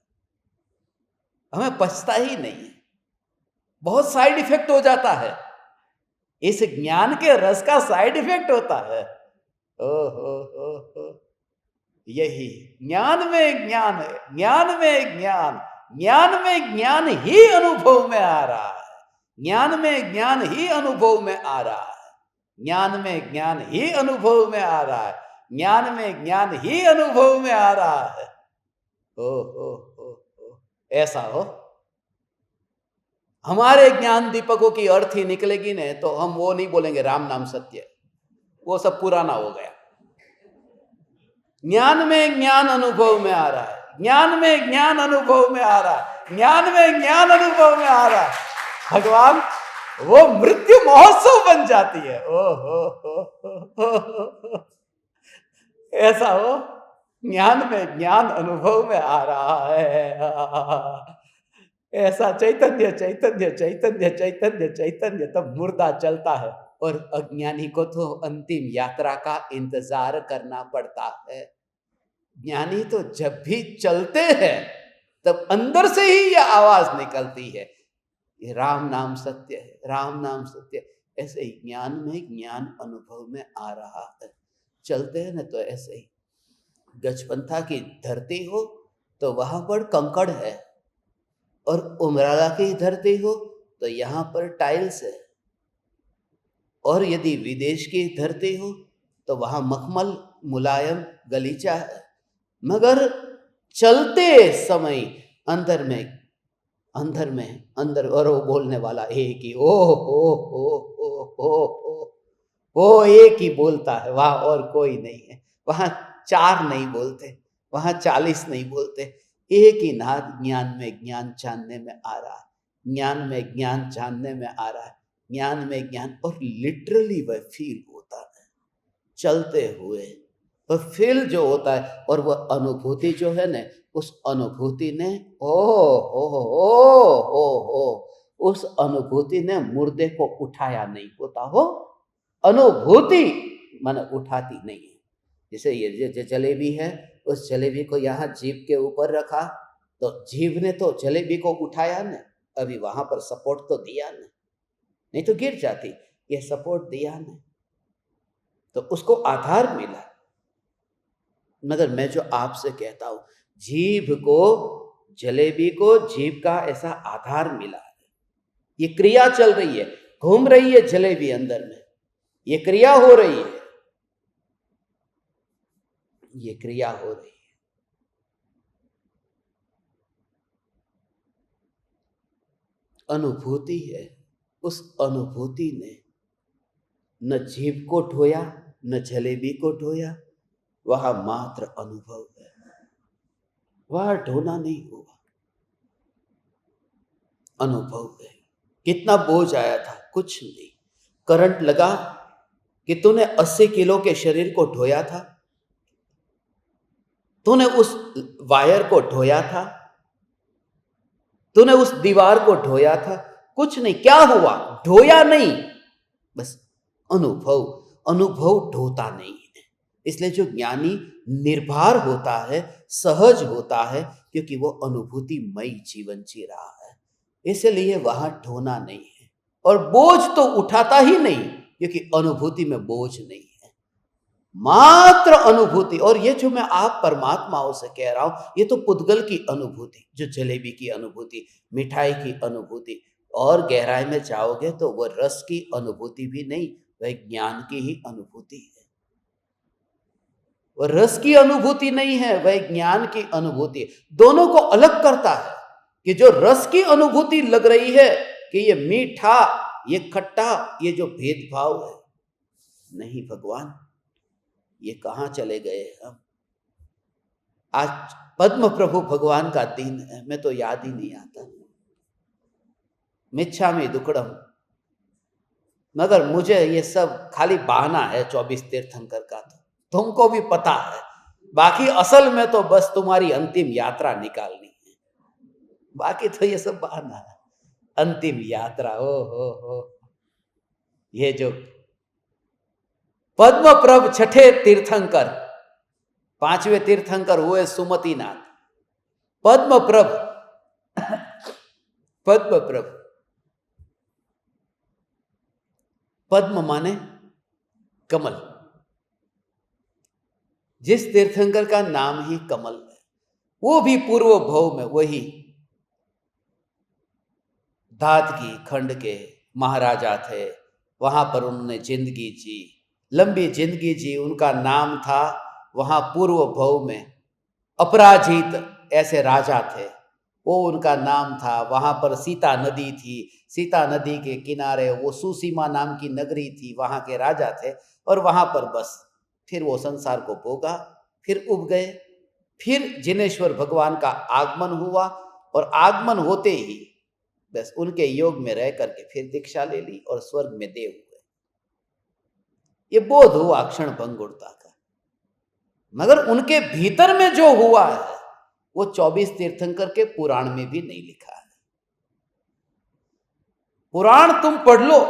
हमें पचता ही नहीं है, बहुत साइड इफेक्ट हो जाता है। इस ज्ञान के रस का साइड इफेक्ट होता है। ओ यही ज्ञान में ज्ञान है, ज्ञान में ज्ञान, ज्ञान में ज्ञान ही अनुभव में आ रहा है, ज्ञान में ज्ञान ही अनुभव में आ रहा है, ज्ञान में ज्ञान ही अनुभव में आ रहा है, ज्ञान में ज्ञान ही अनुभव में आ रहा है। हो ऐसा हो। हमारे ज्ञान दीपकों की अर्थी निकलेगी ने तो हम वो नहीं बोलेंगे राम नाम सत्य, वो सब पुराना हो गया। ज्ञान में ज्ञान अनुभव में आ रहा है, ज्ञान में ज्ञान अनुभव में आ रहा है, ज्ञान में ज्ञान अनुभव में आ रहा है। भगवान, वो मृत्यु महोत्सव बन जाती है। ऐसा हो, ज्ञान में ज्ञान अनुभव में आ रहा है। ऐसा चैतन्य चैतन्य चैतन्य चैतन्य चैतन्य, तब मुर्दा चलता है। और अज्ञानी को तो अंतिम यात्रा का इंतजार करना पड़ता है। ज्ञानी तो जब भी चलते हैं तब अंदर से ही यह आवाज निकलती है, ये राम नाम सत्य है, राम नाम सत्य है। ऐसे ही ज्ञान में ज्ञान अनुभव में आ रहा है। चलते हैं ना तो ऐसे ही, गजपंथा की धरती हो तो वहां पर कंकड़ है, और उमराला की धरती हो तो यहाँ पर टाइल्स है, और यदि विदेश की धरती हो तो वहाँ मखमल मुलायम गलीचा है। मगर चलते समय अंदर और वो बोलने वाला एक ही, ओ एक ही बोलता है, वहाँ और कोई नहीं है। वहाँ 4 नहीं बोलते, वहाँ 40 नहीं बोलते, एक ही नाद ज्ञान में ज्ञान जानने में आ रहा है, ज्ञान में ज्ञान जानने में आ रहा है। ज्ञान में ज्ञान, और लिटरली वह फील होता है चलते हुए, वह फील जो होता है, और वह अनुभूति जो है ना, उस अनुभूति ने उस अनुभूति ने मुर्दे को उठाया नहीं होता हो। अनुभूति मन उठाती नहीं है। जैसे ये जलेबी है, उस जलेबी को यहाँ जीभ के ऊपर रखा तो जीभ ने तो जलेबी को उठाया ना, अभी वहां पर सपोर्ट तो दिया ना, नहीं तो गिर जाती। ये सपोर्ट दिया ना, तो उसको आधार मिला। मगर मैं जो आपसे कहता हूं, जीभ को, जलेबी को जीभ का ऐसा आधार मिला है। ये क्रिया चल रही है, घूम रही है जलेबी अंदर में, ये क्रिया हो रही है, ये क्रिया हो रही है। अनुभूति है, उस अनुभूति ने न जीभ को ढोया न जलेबी को ढोया, वह मात्र अनुभव है, वह ढोना नहीं हुआ, अनुभव है। कितना बोझ आया था, कुछ नहीं। करंट लगा कि तूने 80 किलो के शरीर को ढोया था, तूने उस वायर को ढोया था, तूने उस दीवार को ढोया था, कुछ नहीं। क्या हुआ? ढोया नहीं, बस अनुभव। अनुभव ढोता नहीं है। इसलिए जो ज्ञानी निर्भर होता है, सहज होता है, क्योंकि वो अनुभूतिमय जीवन जी रहा है, इसलिए वहां ढोना नहीं है। और बोझ तो उठाता ही नहीं, क्योंकि अनुभूति में बोझ नहीं है, मात्र अनुभूति। और ये जो मैं आप परमात्माओं से कह रहा हूं, ये तो पुद्गल की अनुभूति, जो जलेबी की अनुभूति, मिठाई की अनुभूति, और गहराई में जाओगे तो वह रस की अनुभूति भी नहीं, वह ज्ञान की ही अनुभूति है। वह रस की अनुभूति नहीं है, वह ज्ञान की अनुभूति है। दोनों को अलग करता है कि जो रस की अनुभूति लग रही है कि ये मीठा, ये खट्टा, ये जो भेदभाव है, नहीं भगवान, ये कहां चले गए हम। आज पद्म प्रभु भगवान का दिन है, मैं तो याद ही नहीं आता, मिच्छामि दुक्कडम। मगर मुझे ये सब खाली बहाना है 24 तीर्थंकर का, तो तुमको भी पता है। बाकी असल में तो बस तुम्हारी अंतिम यात्रा निकालनी है, बाकी तो ये सब बहाना है। अंतिम यात्रा, हो ये जो पद्म प्रभ छठे तीर्थंकर, 5वें तीर्थंकर हुए सुमतिनाथ। पद्म प्रभ, पद्म प्रभ, पद्म माने कमल। जिस तीर्थंकर का नाम ही कमल है, वो भी पूर्व भव में वही धात की खंड के महाराजा थे। वहां पर उन्होंने जिंदगी जी, लंबी जिंदगी जी। उनका नाम था वहां पूर्व भव में अपराजित, ऐसे राजा थे, वो उनका नाम था। वहां पर सीता नदी थी, सीता नदी के किनारे वो सुसीमा नाम की नगरी थी, वहां के राजा थे। और वहां पर बस फिर वो संसार को भोगा, फिर उब गए। फिर जिनेश्वर भगवान का आगमन हुआ, और आगमन होते ही बस उनके योग में रह करके फिर दीक्षा ले ली और स्वर्ग में देव हुए। ये बोध हुआ क्षण भंगुरता का। मगर उनके भीतर में जो हुआ है, वो 24 तीर्थंकर के पुराण में भी नहीं लिखा है। पुराण तुम पढ़ लो।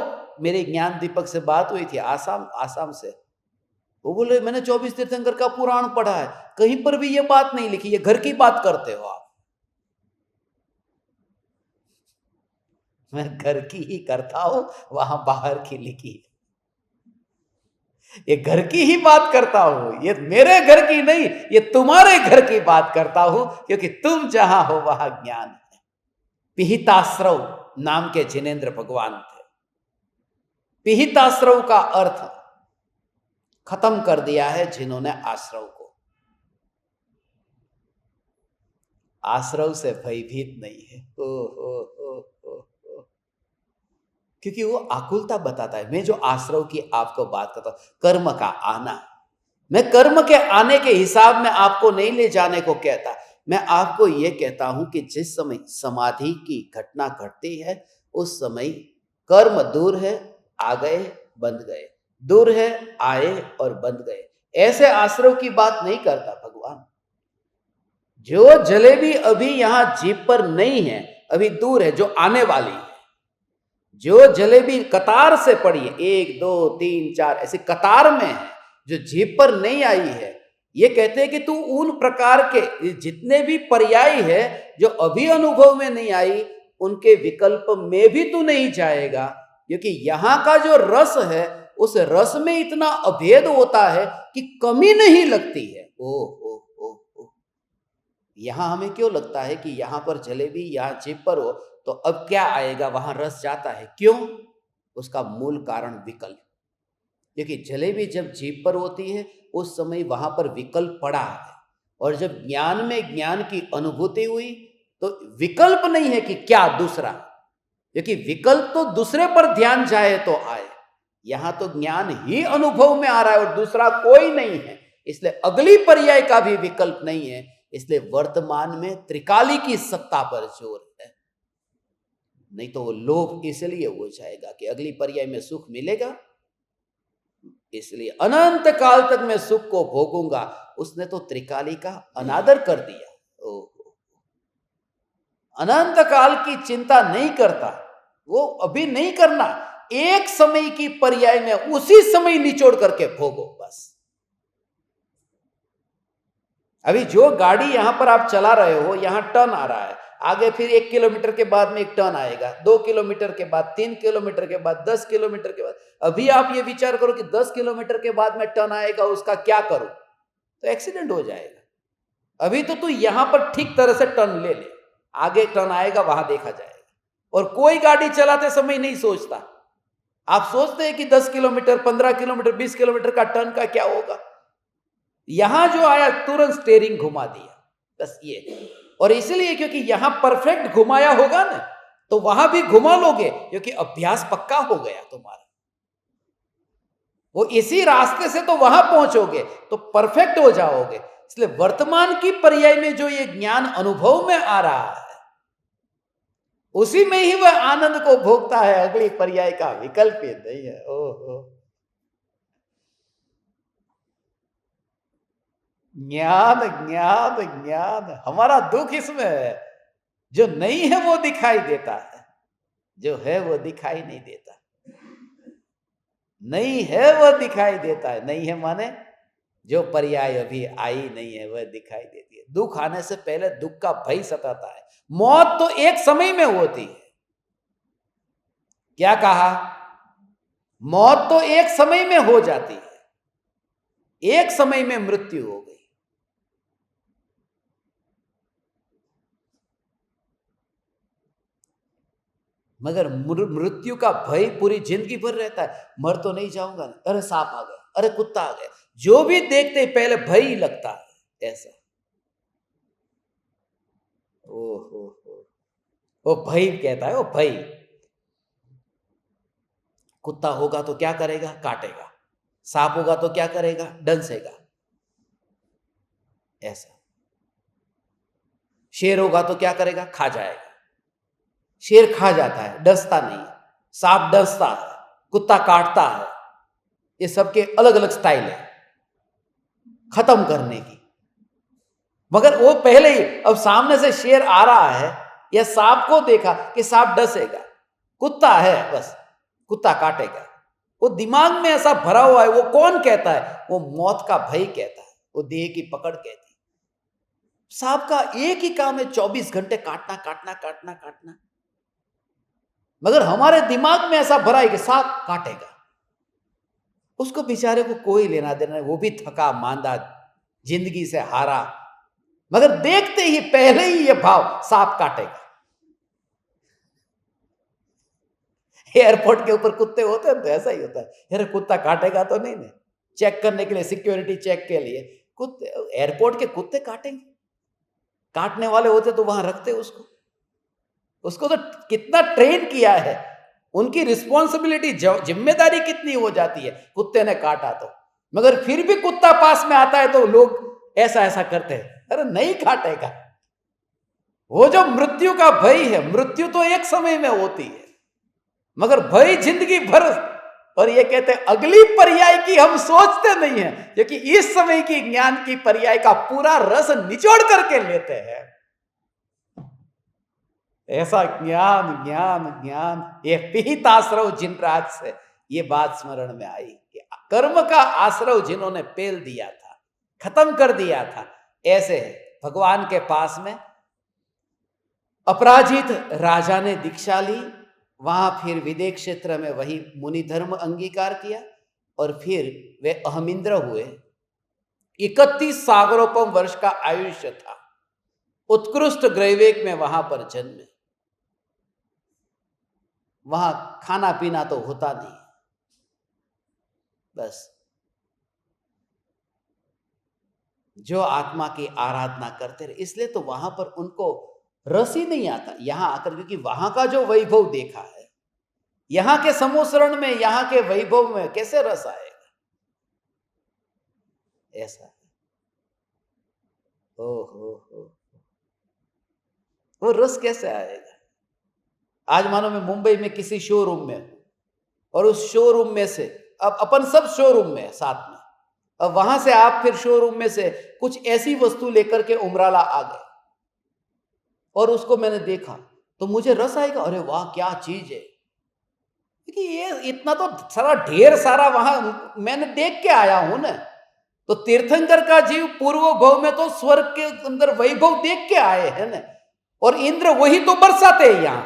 मेरे ज्ञान दीपक से बात हुई थी आसाम से, वो बोले मैंने 24 तीर्थंकर का पुराण पढ़ा है, कहीं पर भी ये बात नहीं लिखी, ये घर की बात करते हो आप। मैं घर की ही करता हूं, वहां बाहर की लिखी है। ये घर की ही बात करता हूं, ये मेरे घर की नहीं, ये तुम्हारे घर की बात करता हूं, क्योंकि तुम जहां हो वहां ज्ञान है। पिहिताश्रव नाम के जिनेंद्र भगवान थे। पिहिताश्रव का अर्थ खत्म कर दिया है जिन्होंने आश्रव को। आश्रव से भयभीत नहीं है। क्योंकि वो आकुलता बताता है। मैं जो आश्रव की आपको बात करता हूं, कर्म का आना, मैं कर्म के आने के हिसाब में आपको नहीं ले जाने को कहता। मैं आपको यह कहता हूं कि जिस समय समाधि की घटना घटती है, उस समय कर्म दूर है, आ गए बंध गए, दूर है आए और बंध गए, ऐसे आश्रव की बात नहीं करता भगवान। जो जलेबी अभी यहां जीप पर नहीं है, अभी दूर है, जो आने वाली है, जो जलेबी कतार से पड़ी है, 1 2 3 4 ऐसे कतार में है, जो जीप पर नहीं आई है, ये कहते हैं कि तू उन प्रकार के जितने भी पर्याय है जो अभी अनुभव में नहीं आई, उनके विकल्प में भी तू नहीं जाएगा, क्योंकि यहां का जो रस है उस रस में इतना अभेद होता है कि कमी नहीं लगती है। ओ यहां हमें क्यों लगता है कि यहां पर जलेबी यहां जीभ पर हो तो अब क्या आएगा, वहां रस जाता है, क्यों? उसका मूल कारण विकल्प। क्योंकि जलेबी जब जीभ पर होती है उस समय वहां पर विकल्प पड़ा है, और जब ज्ञान में ज्ञान की अनुभूति हुई तो विकल्प नहीं है कि क्या दूसरा, क्योंकि विकल्प तो दूसरे पर ध्यान जाए तो आए, यहां तो ज्ञान ही अनुभव में आ रहा है और दूसरा कोई नहीं है, इसलिए अगली पर्याय का भी विकल्प नहीं है। इसलिए वर्तमान में त्रिकाली की सत्ता पर जोर है, नहीं तो वो लोभ इसलिए हो जाएगा कि अगली पर्याय में सुख मिलेगा, इसलिए अनंत काल तक मैं सुख को भोगूंगा। उसने तो त्रिकाली का अनादर कर दिया। अनंत काल की चिंता नहीं करता, वो अभी नहीं करना, एक समय की पर्याय में उसी समय निचोड़ करके भोगो बस। अभी जो गाड़ी यहां पर आप चला रहे हो, यहां टर्न आ रहा है, आगे फिर 1 किलोमीटर के बाद में एक टर्न आएगा, 2 किलोमीटर के बाद, 3 किलोमीटर के बाद, 10 किलोमीटर के बाद। अभी आप ये विचार करो कि 10 किलोमीटर के बाद में टर्न आएगा, उसका क्या करूं, तो एक्सीडेंट हो जाएगा। अभी तो तू यहां पर ठीक तरह से टर्न ले ले, आगे टर्न आएगा वहां देखा जाएगा। और कोई गाड़ी चलाते समय नहीं सोचता, आप सोचते हैं कि 10 किलोमीटर, 15 किलोमीटर, 20 किलोमीटर का टर्न का क्या होगा। यहां जो आया तुरंत स्टीयरिंग घुमा दिया, बस ये। और इसलिए क्योंकि यहां परफेक्ट घुमाया होगा ना, तो वहां भी घुमा लोगे, क्योंकि अभ्यास पक्का हो गया तुम्हारा, वो इसी रास्ते से तो वहां पहुंचोगे तो परफेक्ट हो जाओगे। इसलिए वर्तमान की पर्याय में जो ये ज्ञान अनुभव में आ रहा है, उसी में ही वह आनंद को भोगता है, अगली पर्याय का विकल्प ही नहीं है। ओहो, ज्ञान ज्ञान ज्ञान, हमारा दुख इसमें है, जो नहीं है वो दिखाई देता है, जो है वो दिखाई नहीं देता। नहीं है वह दिखाई देता है, नहीं है माने जो पर्याय अभी आई नहीं है वह दिखाई देती है। दुख आने से पहले दुख का भय सताता है। मौत तो एक समय में होती है, क्या कहा, मौत तो एक समय में हो जाती है, एक समय में मृत्यु हो गई। मगर मृत्यु का भय पूरी जिंदगी भर रहता है। मर तो नहीं जाऊंगा, अरे सांप आ गया, अरे कुत्ता आ गया, जो भी देखते पहले भय ही लगता है ऐसा। ओहो, वो भय कहता है, वो भय। कुत्ता होगा तो क्या करेगा, काटेगा, सांप होगा तो क्या करेगा, डंसेगा, ऐसा। शेर होगा तो क्या करेगा, खा जाएगा। शेर खा जाता है, डसता नहीं, सांप डसता है, कुत्ता काटता है। ये सबके अलग अलग स्टाइल है खत्म करने की। मगर वो पहले ही, अब सामने से शेर आ रहा है या सांप को देखा कि सांप डसेगा, कुत्ता है बस कुत्ता काटेगा, वो दिमाग में ऐसा भरा हुआ है। वो कौन कहता है, वो मौत का भय कहता है, वो देह की पकड़ कहती है। सांप का एक ही काम है, 24 घंटे काटना काटना काटना काटना। मगर हमारे दिमाग में ऐसा भरा है कि सांप काटेगा, उसको बेचारे को कोई लेना देना नहीं, वो भी थका मांदा, जिंदगी से हारा, मगर देखते ही पहले ही ये भाव, सांप काटेगा। एयरपोर्ट के ऊपर कुत्ते होते हैं तो ऐसा ही होता है, यार कुत्ता काटेगा तो नहीं ना, चेक करने के लिए, सिक्योरिटी चेक के लिए कुत्ते, एयरपोर्ट के कुत्ते काटेंगे, काटने वाले होते तो वहां रखते उसको। उसको तो कितना ट्रेन किया है, उनकी रिस्पॉन्सिबिलिटी, जिम्मेदारी कितनी हो जाती है, कुत्ते ने काटा तो। मगर फिर भी कुत्ता पास में आता है तो लोग ऐसा ऐसा करते हैं, अरे नहीं काटेगा। वो जो मृत्यु का भय है, मृत्यु तो एक समय में होती है, मगर भय जिंदगी भर। और ये कहते हैं अगली पर्याय की हम सोचते नहीं है, क्योंकि इस समय की ज्ञान की पर्याय का पूरा रस निचोड़ करके लेते हैं। ऐसा ज्ञान ज्ञान ज्ञान, ये पिहित आश्रव जिन राज से, ये बात स्मरण में आई कि कर्म का आश्रव जिन्होंने पेल दिया था, खत्म कर दिया था, ऐसे भगवान के पास में अपराजित राजा ने दीक्षा ली। वहां फिर विदेह क्षेत्र में वही मुनि धर्म अंगीकार किया और फिर वे अहमिंद्र हुए। 31 सागरोपम वर्ष का आयुष्य था। उत्कृष्ट ग्रैवेक में वहां पर जन्मे। वहां खाना पीना तो होता नहीं, बस जो आत्मा की आराधना करते रहे, इसलिए तो वहां पर उनको रस ही नहीं आता यहां आकर, क्योंकि वहां का जो वैभव देखा है, यहां के समोसरण में, यहां के वैभव में कैसे रस आएगा? ऐसा है। हो वो रस कैसे आएगा? आज मानो मैं मुंबई में किसी शोरूम में हूं और उस शोरूम में से, अब अपन सब शोरूम में साथ में, अब वहां से आप फिर शोरूम में से कुछ ऐसी वस्तु लेकर के उमराला आ गए और उसको मैंने देखा, तो मुझे रस आएगा, अरे वाह क्या चीज है, क्योंकि ये इतना तो सारा ढेर सारा वहां मैंने देख के आया हूं ना। तो तीर्थंकर का जीव पूर्व भव में तो स्वर्ग के अंदर वैभव देख के आए हैं ना, और इंद्र वही तो बरसाते हैं यहां,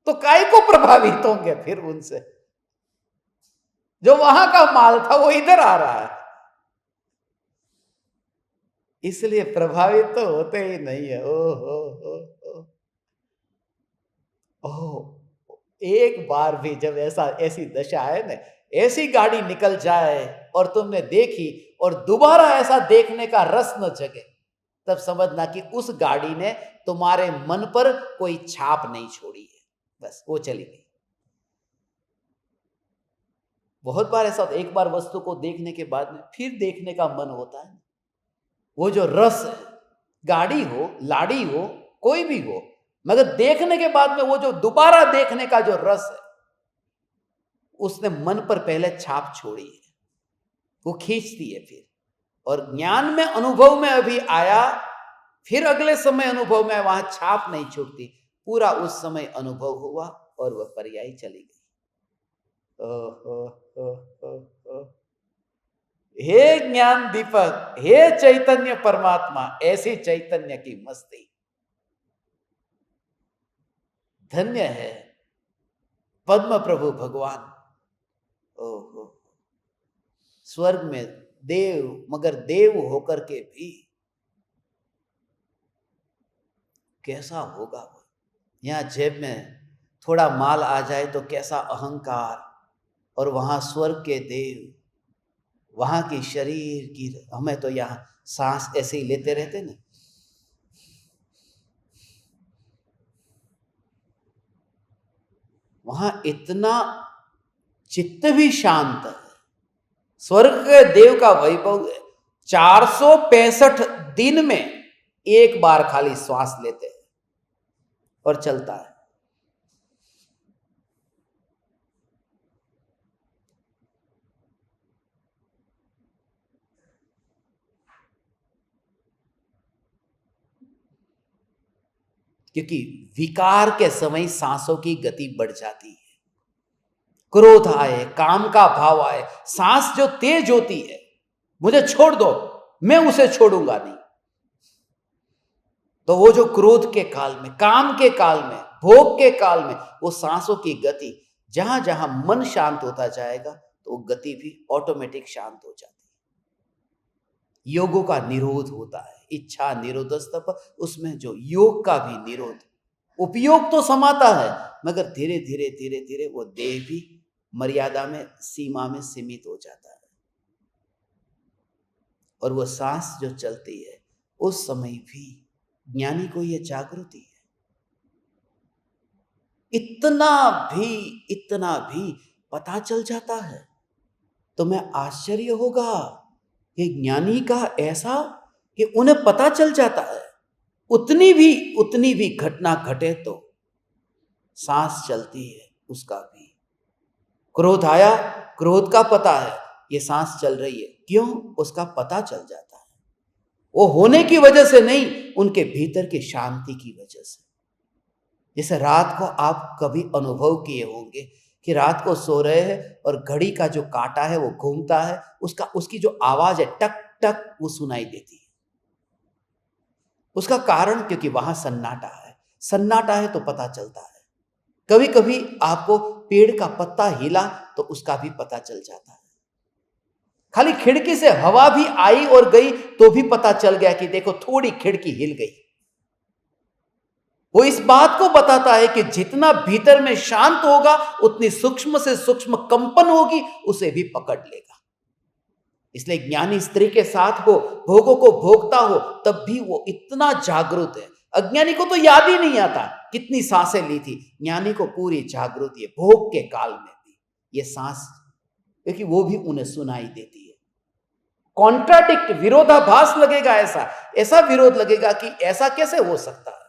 तो काय को प्रभावित होंगे फिर उनसे? जो वहां का माल था वो इधर आ रहा है, इसलिए प्रभावित तो होते ही नहीं है। ओ एक बार भी जब ऐसी दशा है ना, ऐसी गाड़ी निकल जाए और तुमने देखी और दोबारा ऐसा देखने का रस न जगे, तब समझना कि उस गाड़ी ने तुम्हारे मन पर कोई छाप नहीं छोड़ी है, बस वो चली गई। बहुत बार ऐसा, एक बार वस्तु को देखने के बाद में फिर देखने का मन होता है। वो जो रस है, गाड़ी हो, लाड़ी हो, कोई भी हो, मगर देखने के बाद में वो जो दोबारा देखने का जो रस है, उसने मन पर पहले छाप छोड़ी है, वो खींचती है फिर। और ज्ञान में, अनुभव में अभी आया, फिर अगले समय अनुभव में वहां छाप नहीं छूटती, पूरा उस समय अनुभव हुआ और वह पर्याय चली गई। हे ज्ञान दीपक, हे चैतन्य परमात्मा, ऐसी चैतन्य की मस्ती। धन्य है पद्म प्रभु भगवान। ओहो, स्वर्ग में देव, मगर देव होकर के भी कैसा होगा वो? यहां जेब में थोड़ा माल आ जाए तो कैसा अहंकार, और वहां स्वर्ग के देव, वहां की शरीर की, हमें तो यहां सांस ऐसे ही लेते रहते ना, वहां इतना चित्त भी शांत है। स्वर्ग के देव का वैभव है, 465 दिन में एक बार खाली श्वास लेते हैं और चलता है। क्योंकि विकार के समय सांसों की गति बढ़ जाती है, क्रोध आए, काम का भाव आए, सांस जो तेज होती है, मुझे छोड़ दो, मैं उसे छोड़ूंगा नहीं, तो वो जो क्रोध के काल में, काम के काल में, भोग के काल में, वो सांसों की गति, जहां जहां मन शांत होता जाएगा तो वो गति भी ऑटोमेटिक शांत हो जाती है। योगों का निरोध होता है, इच्छा निरोधस्तप, उसमें जो योग का भी निरोध, उपयोग तो समाता है, मगर धीरे धीरे धीरे धीरे वो देह भी मर्यादा में, सीमा में सीमित हो जाता है। और वो सांस जो चलती है, उस समय भी ज्ञानी को यह जागृति है। इतना भी पता चल जाता है तो मैं आश्चर्य होगा कि ज्ञानी का ऐसा कि उन्हें पता चल जाता है, उतनी भी घटना घटे तो सांस चलती है, उसका भी। क्रोध आया, क्रोध का पता है ये सांस चल रही है, क्यों? उसका पता चल जाता है। वो होने की वजह से नहीं, उनके भीतर की शांति की वजह से। जैसे रात को आप कभी अनुभव किए होंगे कि रात को सो रहे हैं और घड़ी का जो कांटा है वो घूमता है, उसकी जो आवाज है टक टक वो सुनाई देती है। उसका कारण क्योंकि वहां सन्नाटा है। सन्नाटा है तो पता चलता है। कभी कभी आपको पेड़ का पत्ता हिला तो उसका भी पता चल जाता है। खाली खिड़की से हवा भी आई और गई तो भी पता चल गया कि देखो थोड़ी खिड़की हिल गई। वो इस बात को बताता है कि जितना भीतर में शांत होगा उतनी सूक्ष्म से सूक्ष्म कंपन होगी, उसे भी पकड़ लेगा। इसलिए ज्ञानी स्त्री के साथ हो, भोगों को भोगता हो, तब भी वो इतना जागरूक है। अज्ञानी को तो याद ही नहीं आता कितनी सांसें ली थी, ज्ञानी को पूरी जागृति है भोग के काल में भी ये सांस, क्योंकि वो भी उन्हें सुनाई देती है। कॉन्ट्राडिक्ट, विरोधाभास लगेगा, ऐसा विरोध लगेगा कि ऐसा कैसे हो सकता है।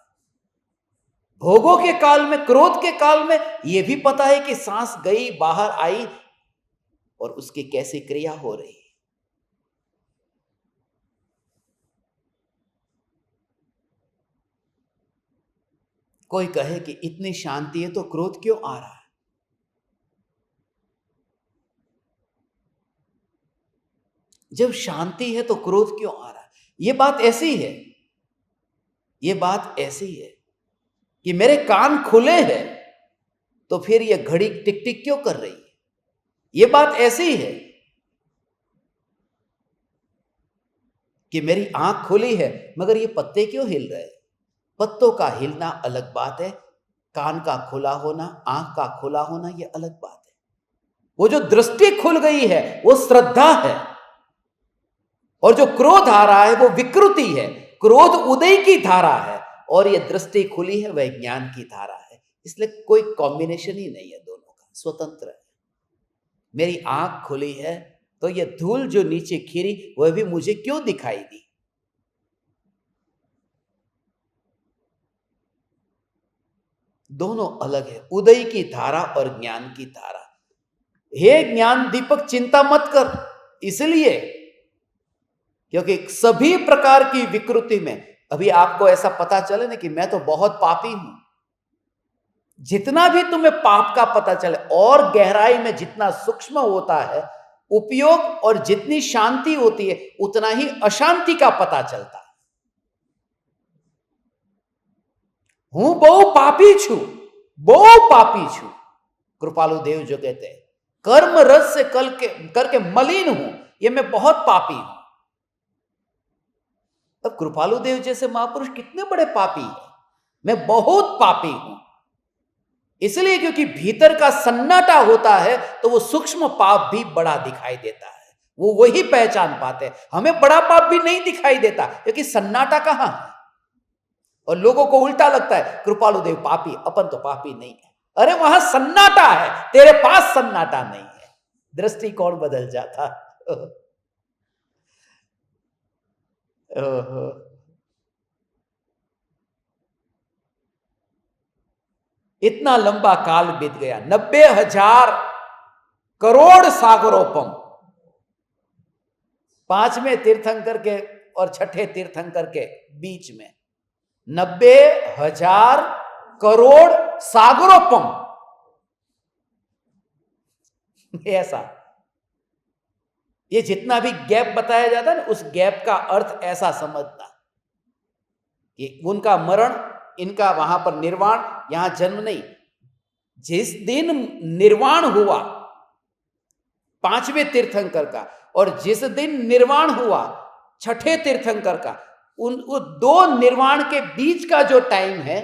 भोगों के काल में, क्रोध के काल में यह भी पता है कि सांस गई बाहर आई और उसकी कैसी क्रिया हो रही है। कोई कहे कि इतनी शांति है तो क्रोध क्यों आ रहा है? जब शांति है तो क्रोध क्यों आ रहा है? यह बात ऐसी है, यह बात ऐसी है कि मेरे कान खुले हैं तो फिर यह घड़ी टिक टिक क्यों कर रही है? यह बात ऐसी है कि मेरी आंख खुली है मगर ये पत्ते क्यों हिल रहे हैं? पत्तों का हिलना अलग बात है, कान का खुला होना, आंख का खुला होना यह अलग बात है। वो जो दृष्टि खुल गई है वो श्रद्धा है, और जो क्रोध आ रहा है वो विकृति है। क्रोध उदय की धारा है और ये दृष्टि खुली है वह ज्ञान की धारा है। इसलिए कोई कॉम्बिनेशन ही नहीं है, दोनों का स्वतंत्र है। मेरी आंख खुली है तो ये धूल जो नीचे खिरी वह भी मुझे क्यों दिखाई दी? दोनों अलग है, उदय की धारा और ज्ञान की धारा। हे ज्ञान दीपक चिंता मत कर, इसलिए क्योंकि सभी प्रकार की विकृति में अभी आपको ऐसा पता चले ना कि मैं तो बहुत पापी हूं। जितना भी तुम्हें पाप का पता चले और गहराई में जितना सूक्ष्म होता है उपयोग और जितनी शांति होती है उतना ही अशांति का पता चलता है। हूं बहु पापी छू, बहु पापी छू। कृपालु देव जो कहते हैं कर्म रस से करके मलिन हूं, ये मैं बहुत पापी हूं। अब कृपालु देव जैसे महापुरुष कितने बड़े पापी हैं। मैं बहुत पापी हूं, इसलिए क्योंकि भीतर का सन्नाटा होता है तो वो सूक्ष्म पाप भी बड़ा दिखाई देता है। वो वही पहचान पाते हैं। हमें बड़ा पाप भी नहीं दिखाई देता क्योंकि सन्नाटा कहां है। और लोगों को उल्टा लगता है कृपालु देव पापी, अपन तो पापी नहीं है। अरे वहां सन्नाटा है, तेरे पास सन्नाटा नहीं है। दृष्टिकोण बदल जाता। इतना लंबा काल बीत गया, 90,000 करोड़ सागरोपम। 5वें तीर्थंकर के और 6ठे तीर्थंकर के बीच में 90,000 करोड़ सागरोपम। ऐसा ये जितना भी गैप बताया जाता है ना, उस गैप का अर्थ ऐसा समझना कि उनका मरण, इनका वहां पर निर्वाण, यहां जन्म नहीं। जिस दिन निर्वाण हुआ 5वें तीर्थंकर का और जिस दिन निर्वाण हुआ 6ठे तीर्थंकर का, वो दो निर्वाण के बीच का जो टाइम है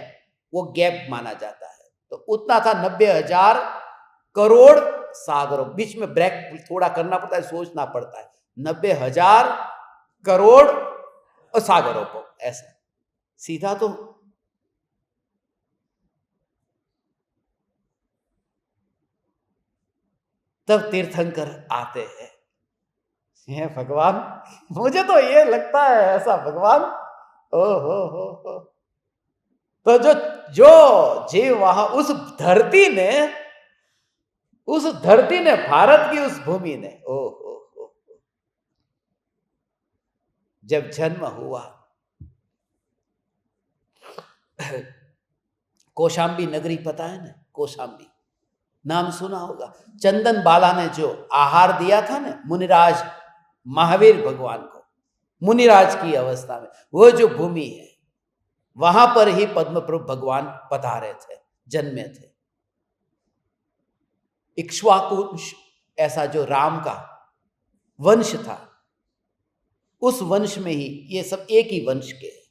वो गैप माना जाता है। तो उतना था 90,000 करोड़ सागरों। बीच में ब्रेक थोड़ा करना पड़ता है, सोचना पड़ता है। 90,000 करोड़ और सागरों को ऐसा सीधा तो तब तीर्थंकर आते हैं। हे भगवान, मुझे तो ये लगता है ऐसा, भगवान ओ हो। तो जो जीव वहां उस धरती ने उस धरती ने, भारत की उस भूमि ने, ओ, जब जन्म हुआ, कौशाम्बी नगरी पता है ना, कौशाम्बी नाम सुना होगा। चंदन बाला ने जो आहार दिया था ना मुनिराज महावीर भगवान को, मुनिराज की अवस्था में, वो जो भूमि है, वहां पर ही पद्म प्रभु भगवान पधारे थे, जन्मे थे। इक्ष्वाकु ऐसा जो राम का वंश था, उस वंश में ही ये सब एक ही वंश के हैं।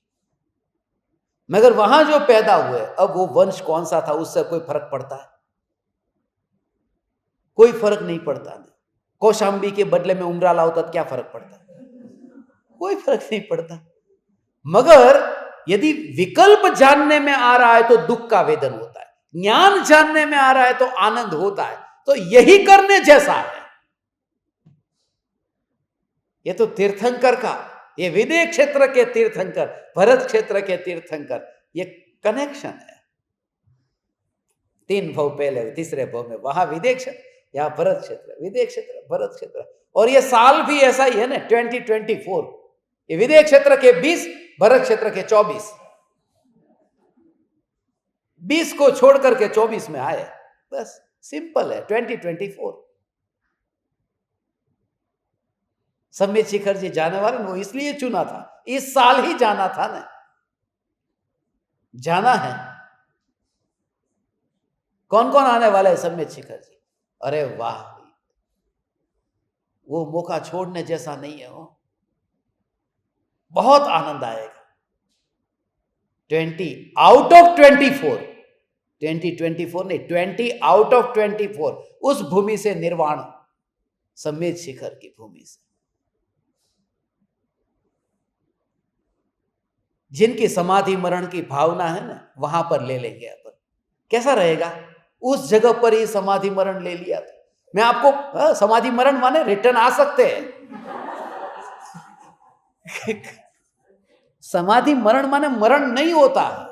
मगर वहां जो पैदा हुए, अब वो वंश कौन सा था उससे कोई फर्क पड़ता है? कोई फर्क नहीं पड़ता। कौशाम्बी के बदले में उमराला होता तो क्या फर्क पड़ता? कोई फर्क नहीं पड़ता। मगर यदि विकल्प जानने में आ रहा है तो दुख का वेदन होता है, ज्ञान जानने में आ रहा है तो आनंद होता है। तो यही करने जैसा है। ये तो तीर्थंकर का, ये विदेह क्षेत्र के तीर्थंकर, भरत क्षेत्र के तीर्थंकर, ये कनेक्शन है। 3 भव पहले, तीसरे भव में वहां विदेह क्षेत्र, यहां भरत क्षेत्र, विदेह क्षेत्र, भरत क्षेत्र। और ये साल भी ऐसा ही है ना, 2024। ये विदेह क्षेत्र के 20, भरत क्षेत्र के 24। 20 को छोड़ करके 24 में आए, बस सिंपल है। 2024 सम्मेत शिखर जी जाने वाले, वो इसलिए चुना था, इस साल ही जाना था ना, जाना है। कौन कौन आने वाला है सम्मेत शिखर जी? अरे वाह, वो मौका छोड़ने जैसा नहीं है। वो बहुत आनंद आएगा। 20 आउट ऑफ 24, 2024 नहीं, 20 आउट ऑफ 24, उस भूमि से निर्वाण, सम्मेत शिखर की भूमि से। जिनकी समाधि मरण की भावना है ना, वहां पर ले लेंगे अपन। कैसा रहेगा? उस जगह पर ही समाधि मरण ले लिया तो मैं आपको, समाधि मरण माने रिटर्न आ सकते हैं। समाधि मरण माने मरण नहीं होता है,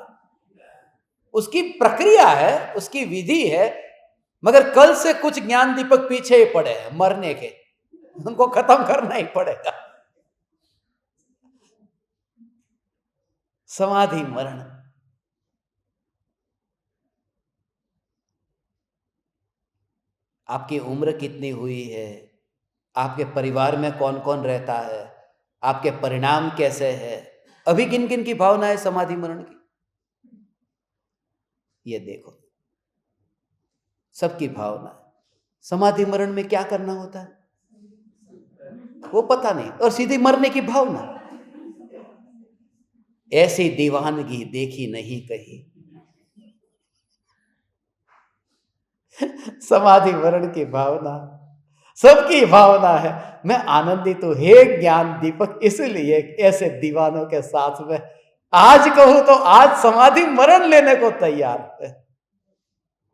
उसकी प्रक्रिया है, उसकी विधि है। मगर कल से कुछ ज्ञान दीपक पीछे ही पड़े हैं मरने के, उनको खत्म करना ही पड़ेगा। समाधि मरण। आपकी उम्र कितनी हुई है, आपके परिवार में कौन कौन रहता है, आपके परिणाम कैसे है, अभी किन किन की भावना है समाधि मरण की, ये देखो। सबकी भावना है। समाधि मरण में क्या करना होता है वो पता नहीं, और सीधी मरने की भावना। ऐसी दीवानगी देखी नहीं कहीं। समाधि मरण की भावना सबकी भावना है। मैं आनंदित हूं हे ज्ञान दीपक, इसलिए ऐसे दीवानों के साथ में आज कहूं तो आज समाधि मरण लेने को तैयार है।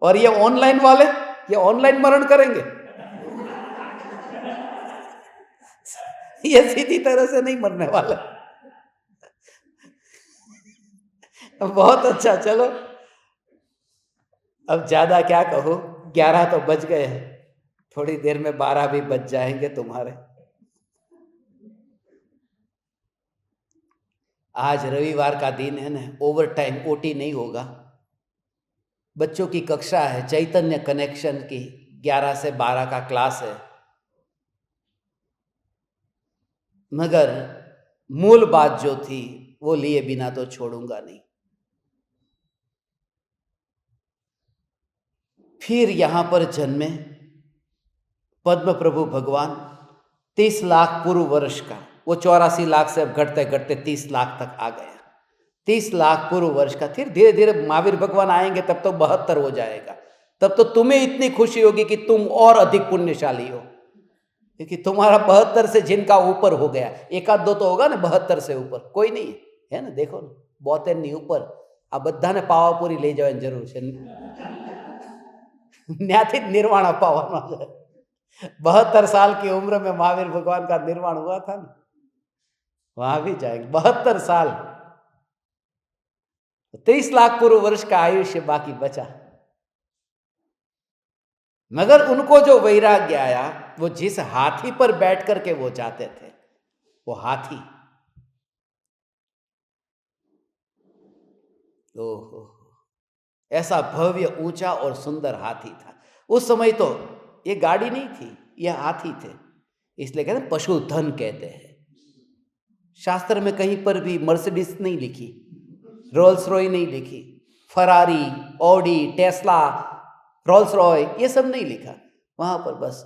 और ये ऑनलाइन वाले, ये ऑनलाइन मरण करेंगे, ये सीधी तरह से नहीं मरने वाले। बहुत अच्छा, चलो अब ज्यादा क्या कहो, 11 तो बज गए हैं, थोड़ी देर में 12 भी बज जाएंगे तुम्हारे। आज रविवार का दिन है ना, ओवर टाइम ओटी नहीं होगा। बच्चों की कक्षा है, चैतन्य कनेक्शन की 11 से 12 का क्लास है। मगर मूल बात जो थी वो लिए बिना तो छोड़ूंगा नहीं। फिर यहां पर जन्मे पद्म प्रभु भगवान, 30 लाख पूर्व वर्ष का, वो 84 लाख से अब घटते घटते 30 लाख तक आ गया। 30 लाख पूर्व वर्ष का। फिर धीरे धीरे महावीर भगवान आएंगे, तब तो 72 हो जाएगा। तब तो तुम्हें इतनी खुशी होगी कि तुम और अधिक पुण्यशाली हो, क्योंकि तुम्हारा 72 से जिनका ऊपर हो गया, एक आध दो तो होगा ना 72 से ऊपर, कोई नहीं है ना। देखो ना, बहुत नहीं ऊपर। अब बद्धा ने पावापुरी ले जाओ जरूर से, न्याथी निर्वाण पावा। 72 साल की उम्र में महावीर भगवान का निर्वाण हुआ था ना, वहां भी जाएंगे। 72 साल, 23 लाख पूर्व वर्ष का आयुष्य बाकी बचा। मगर उनको जो वैराग्य आया, वो जिस हाथी पर बैठ करके वो जाते थे, वो हाथी, ओहो, ऐसा भव्य ऊंचा और सुंदर हाथी था। उस समय तो ये गाड़ी नहीं थी, ये हाथी थे, इसलिए कहते हैं पशुधन कहते हैं। शास्त्र में कहीं पर भी मर्सिडीज नहीं लिखी, रोल्स रॉय नहीं लिखी, Ferrari, Audi, Tesla, Rolls Royce, ये सब नहीं लिखा। वहां पर बस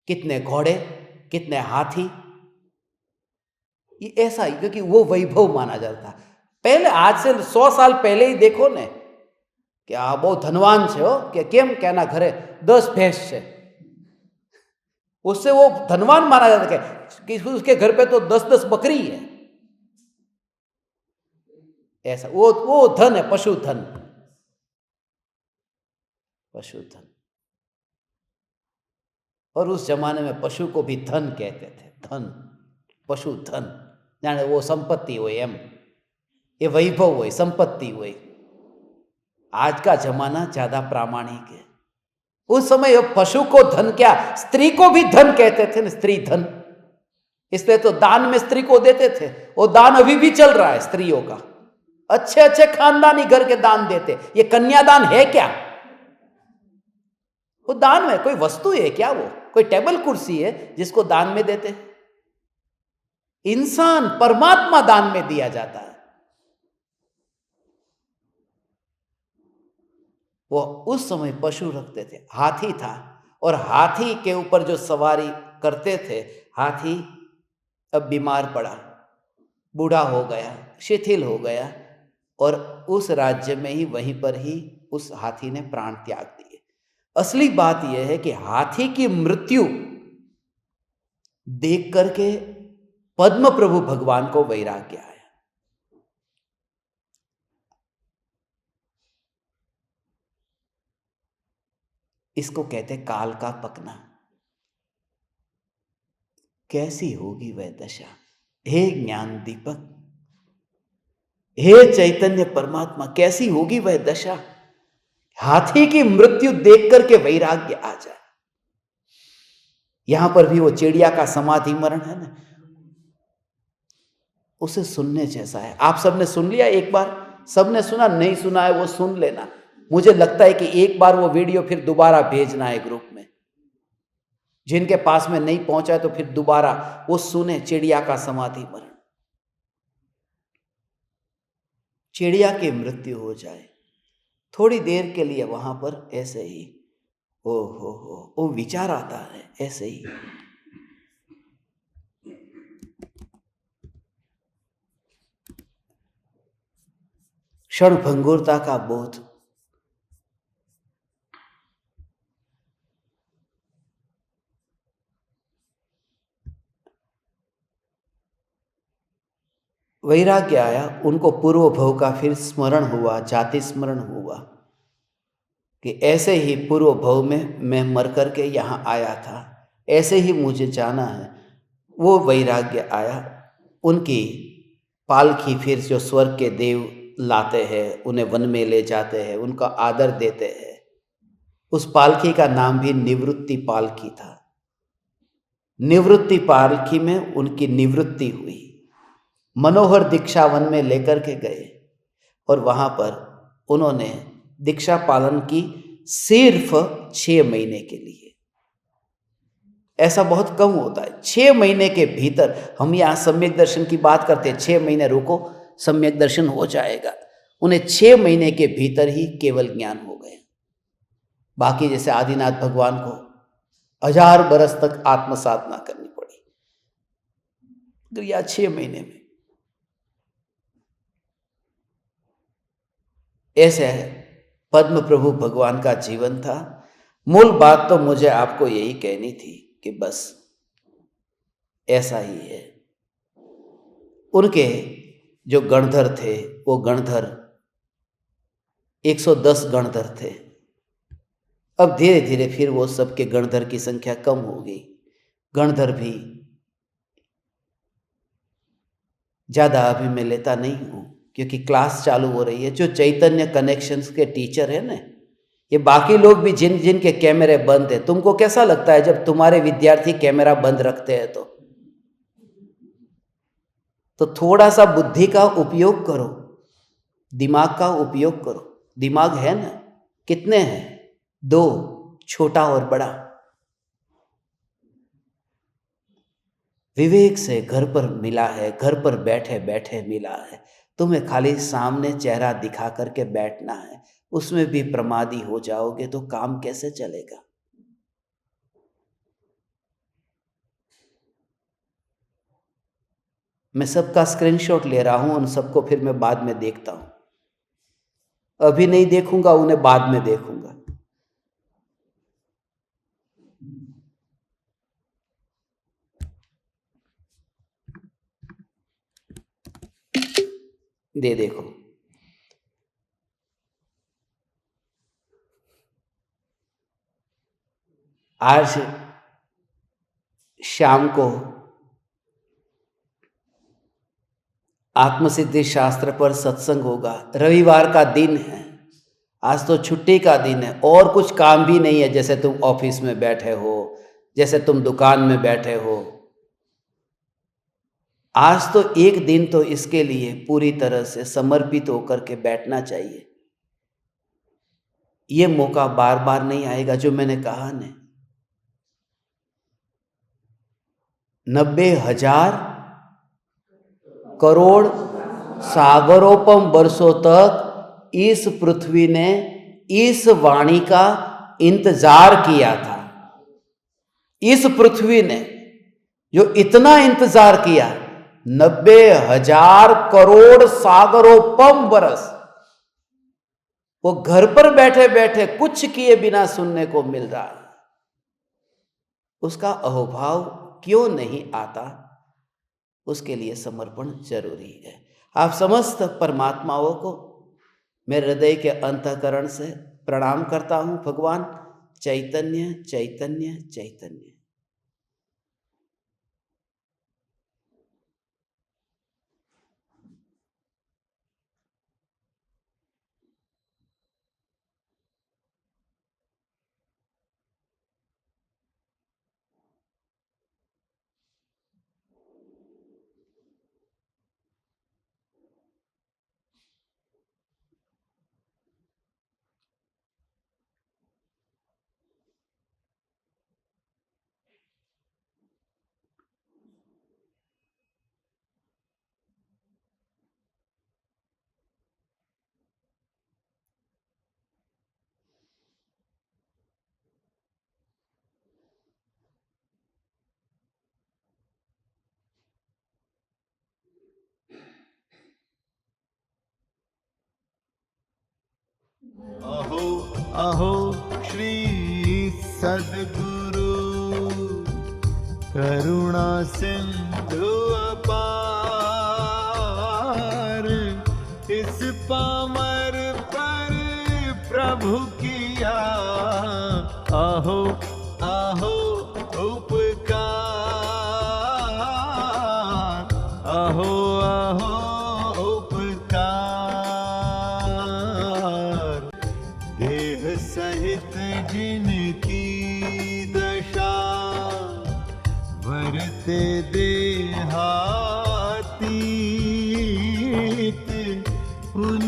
कितने घोड़े, कितने हाथी, ये ऐसा ही, क्योंकि वो वैभव माना जाता। पहले आज से 100 साल पहले ही देखो ने कि आ बहुत धनवान छे हो, कि केम के ना घरे 10 भैंस छे, उससे वो धनवान माना जाता है कि उसके घर पे तो 10-10 बकरी है। ऐसा वो धन है, पशुधन, पशुधन। और उस जमाने में पशु को भी धन कहते थे, धन, पशुधन, जाने वो संपत्ति हो, एम ये वैभव हो, संपत्ति हो। आज का जमाना ज्यादा प्रामाणिक है। उस समय पशु को धन क्या, स्त्री को भी धन कहते थे ना, स्त्री धन, इसलिए तो दान में स्त्री को देते थे। वो दान अभी भी चल रहा है स्त्रियों का, अच्छे अच्छे खानदानी घर के दान देते। ये कन्यादान है क्या? वो दान में कोई वस्तु है क्या? वो कोई टेबल कुर्सी है जिसको दान में देते? इंसान, परमात्मा दान में दिया जाता है। वो उस समय पशु रखते थे, हाथी था, और हाथी के ऊपर जो सवारी करते थे, हाथी अब बीमार पड़ा, बूढ़ा हो गया, शिथिल हो गया, और उस राज्य में ही, वहीं पर ही उस हाथी ने प्राण त्याग दिए। असली बात यह है कि हाथी की मृत्यु देख करके पद्म प्रभु भगवान को वैराग्य आया। इसको कहते काल का पकना। कैसी होगी वह दशा? हे ज्ञान दीपक, हे चैतन्य परमात्मा, कैसी होगी वह दशा? हाथी की मृत्यु देख करके वैराग्य आ जाए। यहां पर भी वो चिड़िया का समाधि मरण है ना, उसे सुनने जैसा है। आप सबने सुन लिया एक बार? सबने सुना? नहीं सुना है वो सुन लेना। मुझे लगता है कि एक बार वो वीडियो फिर दोबारा भेजना है ग्रुप में। जिनके पास में नहीं पहुंचा है तो फिर दोबारा वो सुने, चिड़िया का समाधि मरण। चिड़िया की मृत्यु हो जाए, थोड़ी देर के लिए वहां पर ऐसे ही ओ हो वो विचार आता है, ऐसे ही क्षणभंगुरता का बोध। वैराग्य आया, उनको पूर्व भव का फिर स्मरण हुआ, जाति स्मरण हुआ कि ऐसे ही पूर्व भव में मैं मर करके यहाँ आया था, ऐसे ही मुझे जाना है। वो वैराग्य आया। उनकी पालकी फिर जो स्वर्ग के देव लाते हैं, उन्हें वन में ले जाते हैं, उनका आदर देते हैं। उस पालकी का नाम भी निवृत्ति पालकी था। निवृत्ति पालकी में उनकी निवृत्ति हुई। मनोहर दीक्षा वन में लेकर के गए, और वहां पर उन्होंने दीक्षा पालन की सिर्फ 6 महीने के लिए। ऐसा बहुत कम होता है। 6 महीने के भीतर, हम यहाँ सम्यक दर्शन की बात करते हैं, 6 महीने रुको सम्यक दर्शन हो जाएगा। उन्हें 6 महीने के भीतर ही केवल ज्ञान हो गया। बाकी जैसे आदिनाथ भगवान को 1000 बरस तक आत्म साधना करनी पड़ी, तो या 6 महीने में। ऐसे है पद्म प्रभु भगवान का जीवन था। मूल बात तो मुझे आपको यही कहनी थी कि बस ऐसा ही है। उनके जो गणधर थे, वो गणधर 110 गणधर थे। अब धीरे धीरे फिर वो सबके गणधर की संख्या कम हो गई। गणधर भी ज़्यादा अभी मैं लेता नहीं हूँ, क्योंकि क्लास चालू हो रही है। जो चैतन्य कनेक्शंस के टीचर है ना, ये बाकी लोग भी जिन जिन के कैमरे बंद है, तुमको कैसा लगता है जब तुम्हारे विद्यार्थी कैमरा बंद रखते हैं? तो थोड़ा सा बुद्धि का उपयोग करो, दिमाग का उपयोग करो। दिमाग है ना, कितने हैं? 2, छोटा और बड़ा। विवेक से घर पर मिला है, घर पर बैठे बैठे मिला है। तुम्हें खाली सामने चेहरा दिखा करके बैठना है, उसमें भी प्रमादी हो जाओगे तो काम कैसे चलेगा? मैं सबका स्क्रीनशॉट ले रहा हूं, उन सबको फिर मैं बाद में देखता हूं। अभी नहीं देखूंगा, उन्हें बाद में देखूंगा। देखो, आज शाम को आत्मसिद्धि शास्त्र पर सत्संग होगा। रविवार का दिन है, आज तो छुट्टी का दिन है और कुछ काम भी नहीं है। जैसे तुम ऑफिस में बैठे हो, जैसे तुम दुकान में बैठे हो, आज तो एक दिन तो इसके लिए पूरी तरह से समर्पित होकर के बैठना चाहिए। ये मौका बार बार नहीं आएगा। जो मैंने कहा न, 90,000 करोड़ सागरोपम वर्षों तक इस पृथ्वी ने इस वाणी का इंतजार किया था। इस पृथ्वी ने जो इतना इंतजार किया, 90,000 करोड़ सागरोपम वर्ष, वो घर पर बैठे बैठे कुछ किए बिना सुनने को मिल रहा है। उसका अहोभाव क्यों नहीं आता? उसके लिए समर्पण जरूरी है। आप समस्त परमात्माओं को मैं हृदय के अंतःकरण से प्रणाम करता हूं। भगवान चैतन्य चैतन्य चैतन्य। अहो अहो श्री सद्गुरु करुणा सिंधु अपार, इस पामर पर प्रभु किया अहो अहो उपकार, अहो अहो सहित जिनकी दशा वरते देहातीत, उन